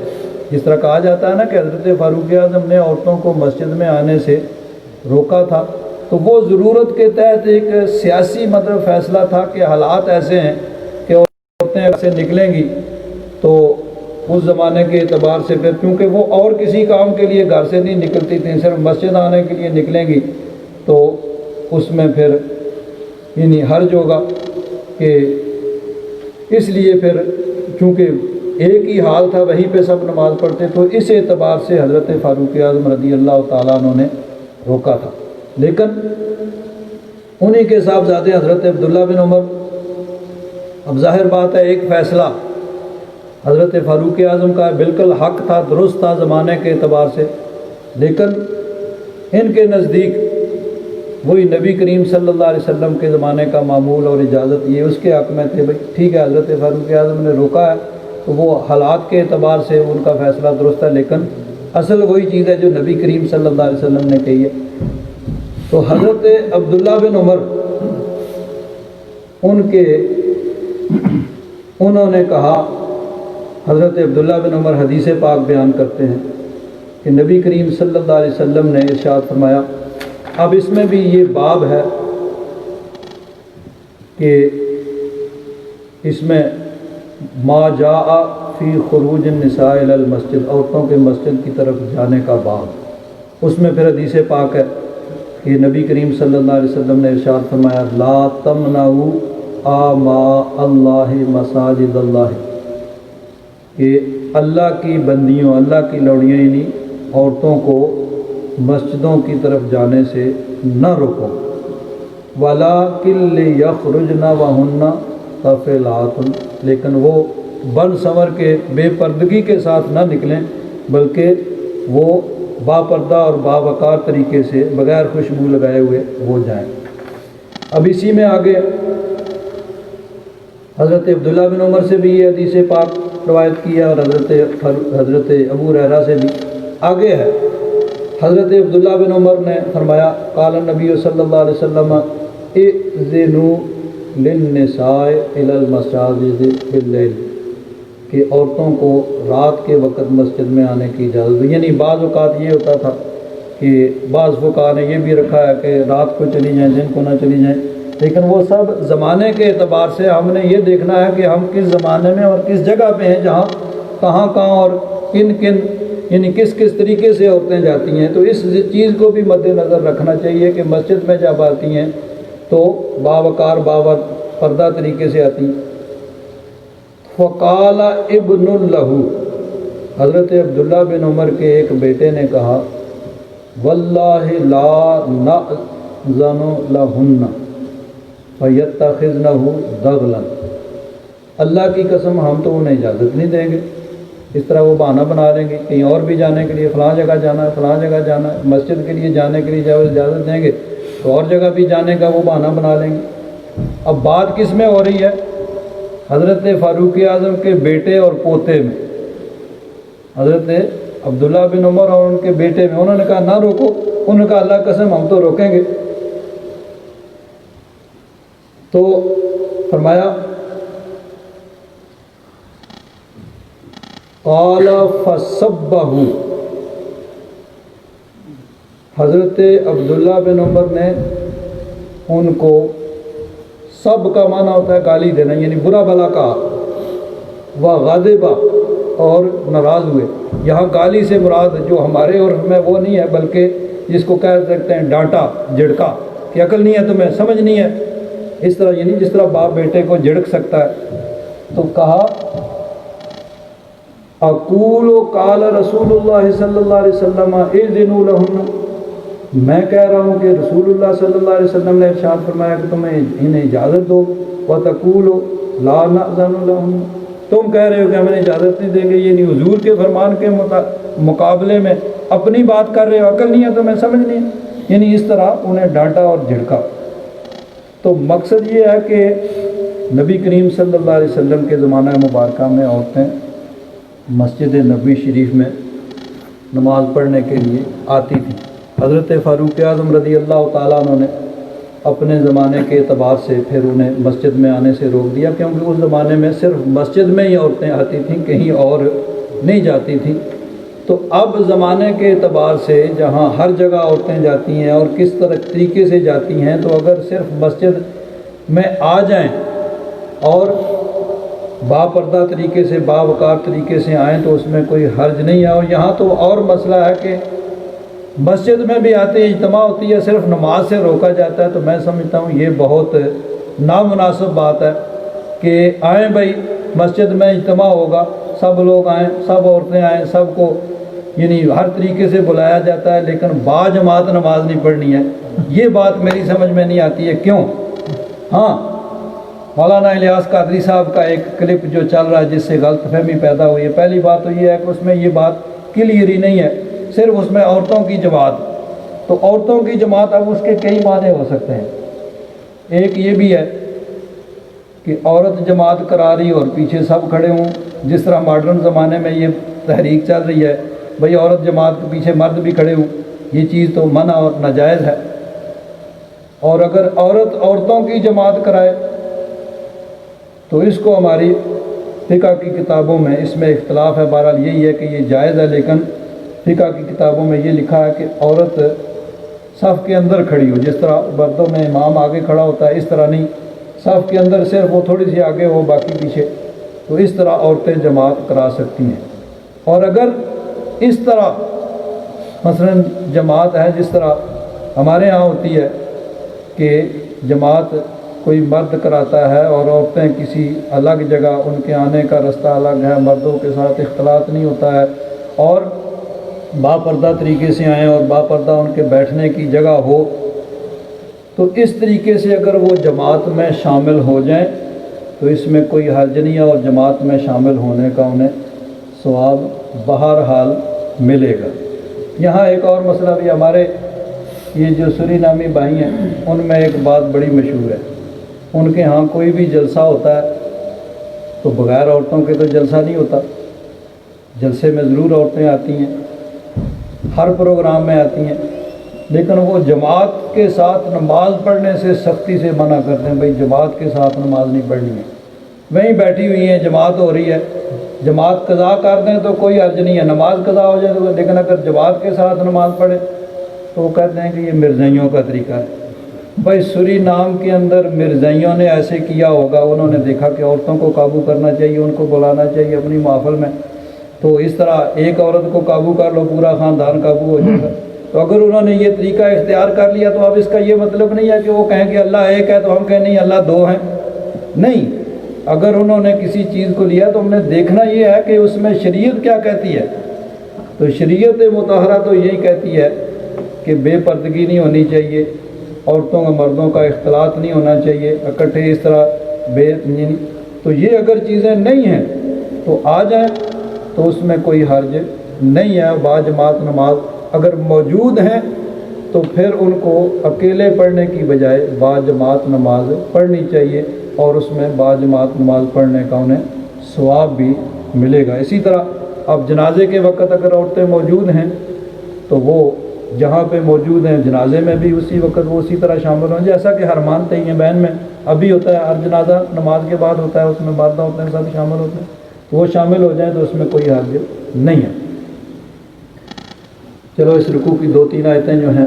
جس طرح کہا جاتا ہے نا کہ حضرت فاروق اعظم نے عورتوں کو مسجد میں آنے سے روکا تھا، تو وہ ضرورت کے تحت ایک سیاسی مطلب فیصلہ تھا کہ حالات ایسے ہیں کہ عورتیں ایسے نکلیں گی تو اس زمانے کے اعتبار سے پھر کیونکہ وہ اور کسی کام کے لیے گھر سے نہیں نکلتی تھیں، صرف مسجد آنے کے لیے نکلیں گی، تو اس میں پھر یعنی حرج ہوگا کہ اس لیے پھر چونکہ ایک ہی حال تھا، وہیں پہ سب نماز پڑھتے، تو اس اعتبار سے حضرت فاروق اعظم رضی اللہ تعالیٰ عنہ نے روکا تھا۔ لیکن انہی کے صاحبزادے حضرت عبداللہ بن عمر، اب ظاہر بات ہے ایک فیصلہ حضرت فاروق اعظم کا بالکل حق تھا، درست تھا زمانے کے اعتبار سے، لیکن ان کے نزدیک وہی نبی کریم صلی اللہ علیہ وسلم کے زمانے کا معمول اور اجازت یہ اس کے حق میں تھے، بھائی ٹھیک ہے حضرت فاروق اعظم نے روکا ہے تو وہ حالات کے اعتبار سے ان کا فیصلہ درست ہے، لیکن اصل وہی چیز ہے جو نبی کریم صلی اللہ علیہ وسلم نے کہی ہے۔ تو حضرت عبداللہ بن عمر انہوں نے کہا، حضرت عبداللہ بن عمر حدیث پاک بیان کرتے ہیں کہ نبی کریم صلی اللہ علیہ وسلم نے ارشاد فرمایا، اب اس میں بھی یہ باب ہے کہ اس میں ما جاء فی خروج النساء الی المسجد، عورتوں کے مسجد کی طرف جانے کا باب، اس میں پھر حدیث پاک ہے کہ نبی کریم صلی اللہ علیہ وسلم نے ارشاد فرمایا، لا تمنعوا آماء اللہ مساجد اللہ، کہ اللہ کی بندیوں، اللہ کی لوڑیاں یعنی عورتوں کو مسجدوں کی طرف جانے سے نہ روکو، وَلَٰكِن لِيَخْرُجْنَ وَهُنَّ طَفِلَاتٌ، لیکن وہ بن سنور کے بے پردگی کے ساتھ نہ نکلیں، بلکہ وہ با پردہ اور باوقار طریقے سے بغیر خوشبو لگائے ہوئے وہ جائیں۔ اب اسی میں آگے حضرت عبداللہ بن عمر سے بھی یہ حدیث پاک روایت کیا، اور حضرت ابو ہریرہ سے بھی آگے ہے۔ حضرت عبداللہ بن عمر نے فرمایا، قال النبی صلی اللہ علیہ وسلم اذنوا للنساء الی المساجد باللیل، کہ عورتوں کو رات کے وقت مسجد میں آنے کی اجازت، یعنی بعض اوقات یہ ہوتا تھا کہ بعض فقہاء نے یہ بھی رکھا ہے کہ رات کو چلی جائیں، دن کو نہ چلی جائیں، لیکن وہ سب زمانے کے اعتبار سے ہم نے یہ دیکھنا ہے کہ ہم کس زمانے میں اور کس جگہ پہ ہیں، جہاں کہاں اور کن یعنی کس طریقے سے عورتیں جاتی ہیں، تو اس چیز کو بھی مد نظر رکھنا چاہیے کہ مسجد میں جب آتی ہیں تو باوقار پردہ طریقے سے آتی ہیں۔ فقال ابن لہو، حضرت عبداللہ بن عمر کے ایک بیٹے نے کہا، واللہ لا نأذن لہن فیتخذنہ ضغلا، اللہ کی قسم ہم تو انہیں اجازت نہیں دیں گے، اس طرح وہ بہانہ بنا لیں گے کہیں اور بھی جانے کے لیے، فلاں جگہ جانا ہے، فلاں جگہ جانا ہے، مسجد کے لیے جانے کے لیے جب اجازت دیں گے تو اور جگہ بھی جانے کا وہ بہانہ بنا لیں گے۔ اب بات کس میں ہو رہی ہے؟ حضرت فاروق اعظم کے بیٹے اور پوتے میں، حضرت عبداللہ بن عمر اور ان کے بیٹے میں۔ انہوں نے کہا نہ روکو، انہوں نے کہا اللہ قسم ہم تو روکیں گے۔ تو فرمایا قال فسبہ، حضرت عبداللہ بن عمر نے ان کو، سب کا معنی ہوتا ہے گالی دینا، یعنی برا بھلا کہا، وغضب اور ناراض ہوئے۔ یہاں گالی سے مراد جو ہمارے عرف میں وہ نہیں ہے، بلکہ جس کو کہہ سکتے ہیں ڈانٹا، جھڑکا، کہ عقل نہیں ہے تمہیں، سمجھ نہیں ہے، اس طرح، یعنی جس طرح باپ بیٹے کو جھڑک سکتا ہے۔ تو کہا اقول قال رسول اللہ صلی اللہ علیہ وسلم اذنوا لہن، میں کہہ رہا ہوں کہ رسول اللہ صلی اللہ علیہ وسلم نے ارشاد فرمایا کہ تمہیں انہیں اجازت دو، وتقولوا لا نأذن لہن، تم کہہ رہے ہو کہ ہمیں اجازت نہیں دیں گے، یعنی حضور کے فرمان کے مقابلے میں اپنی بات کر رہے ہو، عقل نہیں ہے تمہیں، سمجھ نہیں ہے، یعنی اس طرح انہیں ڈانٹا اور جھڑکا۔ تو مقصد یہ ہے کہ نبی کریم صلی اللہ علیہ وسلم کے زمانہ مبارکہ میں عورتیں مسجد نبوی شریف میں نماز پڑھنے کے لیے آتی تھیں۔ حضرت فاروق اعظم رضی اللہ تعالیٰ عنہ نے اپنے زمانے کے اعتبار سے پھر انہیں مسجد میں آنے سے روک دیا، کیونکہ اس زمانے میں صرف مسجد میں ہی عورتیں آتی تھیں، کہیں اور نہیں جاتی تھیں۔ تو اب زمانے کے اعتبار سے جہاں ہر جگہ عورتیں جاتی ہیں اور کس طریقے سے جاتی ہیں، تو اگر صرف مسجد میں آ جائیں اور باپردہ طریقے سے، باوقار طریقے سے آئیں تو اس میں کوئی حرج نہیں ہے۔ اور یہاں تو اور مسئلہ ہے کہ مسجد میں بھی آتے ہیں، اجتماع ہوتی ہے، صرف نماز سے روکا جاتا ہے۔ تو میں سمجھتا ہوں یہ بہت نامناسب بات ہے کہ آئیں بھائی، مسجد میں اجتماع ہوگا، سب لوگ آئیں، سب عورتیں آئیں، سب کو یعنی ہر طریقے سے بلایا جاتا ہے، لیکن با جماعت نماز نہیں پڑھنی ہے۔ یہ بات میری سمجھ میں نہیں آتی ہے، کیوں؟ ہاں، مولانا الیاس قادری صاحب کا ایک کلپ جو چل رہا ہے جس سے غلط فہمی پیدا ہوئی ہے، پہلی بات تو یہ ہے کہ اس میں یہ بات کلیئر ہی نہیں ہے، صرف اس میں عورتوں کی جماعت۔ تو عورتوں کی جماعت، اب اس کے کئی معنی ہو سکتے ہیں۔ ایک یہ بھی ہے کہ عورت جماعت کرا رہی اور پیچھے سب کھڑے ہوں، جس طرح ماڈرن زمانے میں یہ تحریک چل رہی ہے، بھئی عورت جماعت کے پیچھے مرد بھی کھڑے ہوں، یہ چیز تو منع اور ناجائز ہے۔ اور اگر عورت عورتوں کی جماعت کرائے تو اس کو ہماری فقہ کی کتابوں میں اس میں اختلاف ہے، بہرحال یہی ہے کہ یہ جائز ہے، لیکن فقہ کی کتابوں میں یہ لکھا ہے کہ عورت صف کے اندر کھڑی ہو، جس طرح مردوں میں امام آگے کھڑا ہوتا ہے اس طرح نہیں، صف کے اندر صرف وہ تھوڑی سی آگے ہو، باقی پیچھے، تو اس طرح عورتیں جماعت کرا سکتی ہیں۔ اور اگر اس طرح مثلا جماعت ہے جس طرح ہمارے ہاں ہوتی ہے کہ جماعت کوئی مرد کراتا ہے اور عورتیں کسی الگ جگہ، ان کے آنے کا رستہ الگ ہے، مردوں کے ساتھ اختلاط نہیں ہوتا ہے، اور باپردہ طریقے سے آئیں اور باپردہ ان کے بیٹھنے کی جگہ ہو، تو اس طریقے سے اگر وہ جماعت میں شامل ہو جائیں تو اس میں کوئی حرج نہیں ہے، اور جماعت میں شامل ہونے کا انہیں ثواب بہرحال ملے گا۔ یہاں ایک اور مسئلہ بھی، ہمارے یہ جو سری نامی بھائی ہیں ان میں ایک بات بڑی مشہور ہے، ان کے ہاں کوئی بھی جلسہ ہوتا ہے تو بغیر عورتوں کے تو جلسہ نہیں ہوتا، جلسے میں ضرور عورتیں آتی ہیں، ہر پروگرام میں آتی ہیں، لیکن وہ جماعت کے ساتھ نماز پڑھنے سے سختی سے منع کرتے ہیں، بھئی جماعت کے ساتھ نماز نہیں پڑھنی ہے، وہیں بیٹھی ہوئی ہیں، جماعت ہو رہی ہے، جماعت قضا کر دیں تو کوئی حرج نہیں ہے، نماز قضا ہو جائے تو، لیکن اگر جماعت کے ساتھ نماز پڑھے تو وہ کہتے ہیں کہ یہ مرزائیوں کا طریقہ ہے۔ بھائی سری نام کے اندر مرزائیوں نے ایسے کیا ہوگا، انہوں نے دیکھا کہ عورتوں کو قابو کرنا چاہیے، ان کو بلانا چاہیے اپنی محفل میں، تو اس طرح ایک عورت کو قابو کر لو پورا خاندان قابو ہو جائے گا۔ تو اگر انہوں نے یہ طریقہ اختیار کر لیا تو اب اس کا یہ مطلب نہیں ہے کہ وہ کہیں کہ اللہ ایک ہے تو ہم کہیں نہیں اللہ دو ہیں، نہیں۔ اگر انہوں نے کسی چیز کو لیا تو ہم نے دیکھنا یہ ہے کہ اس میں شریعت کیا کہتی ہے۔ تو شریعت مطہرہ تو یہی کہتی ہے کہ بے پردگی نہیں ہونی چاہیے، عورتوں اور مردوں کا اختلاط نہیں ہونا چاہیے اکٹھے اس طرح تو یہ اگر چیزیں نہیں ہیں تو آ جائیں تو اس میں کوئی حرج نہیں ہے۔ با جماعت نماز اگر موجود ہیں تو پھر ان کو اکیلے پڑھنے کی بجائے با جماعت نماز پڑھنی چاہیے، اور اس میں با جماعت نماز پڑھنے کا انہیں ثواب بھی ملے گا۔ اسی طرح اب جنازے کے وقت اگر عورتیں موجود ہیں تو وہ جہاں پہ موجود ہیں جنازے میں بھی اسی وقت وہ اسی طرح شامل ہوں، جیسا کہ حرمان تیئین بین میں ابھی ہوتا ہے، ہر جنازہ نماز کے بعد ہوتا ہے، اس میں مرد ہوتے ہیں سب شامل ہوتے ہیں، تو وہ شامل ہو جائیں تو اس میں کوئی حرج نہیں ہے۔ چلو اس رکوع کی 2-3 آیتیں جو ہیں،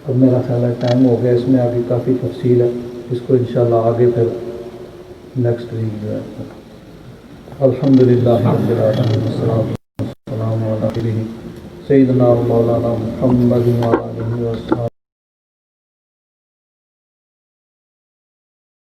اب میرا خیال ہے ٹائم ہو گیا، اس میں آگے کافی تفصیل ہے، اس کو انشاءاللہ آگے پھر نیکسٹ ویک جو ہے۔ الحمدللہ رب العالمین، والسلام علی سیدنا و مولانا محمد و علیہ وسلم۔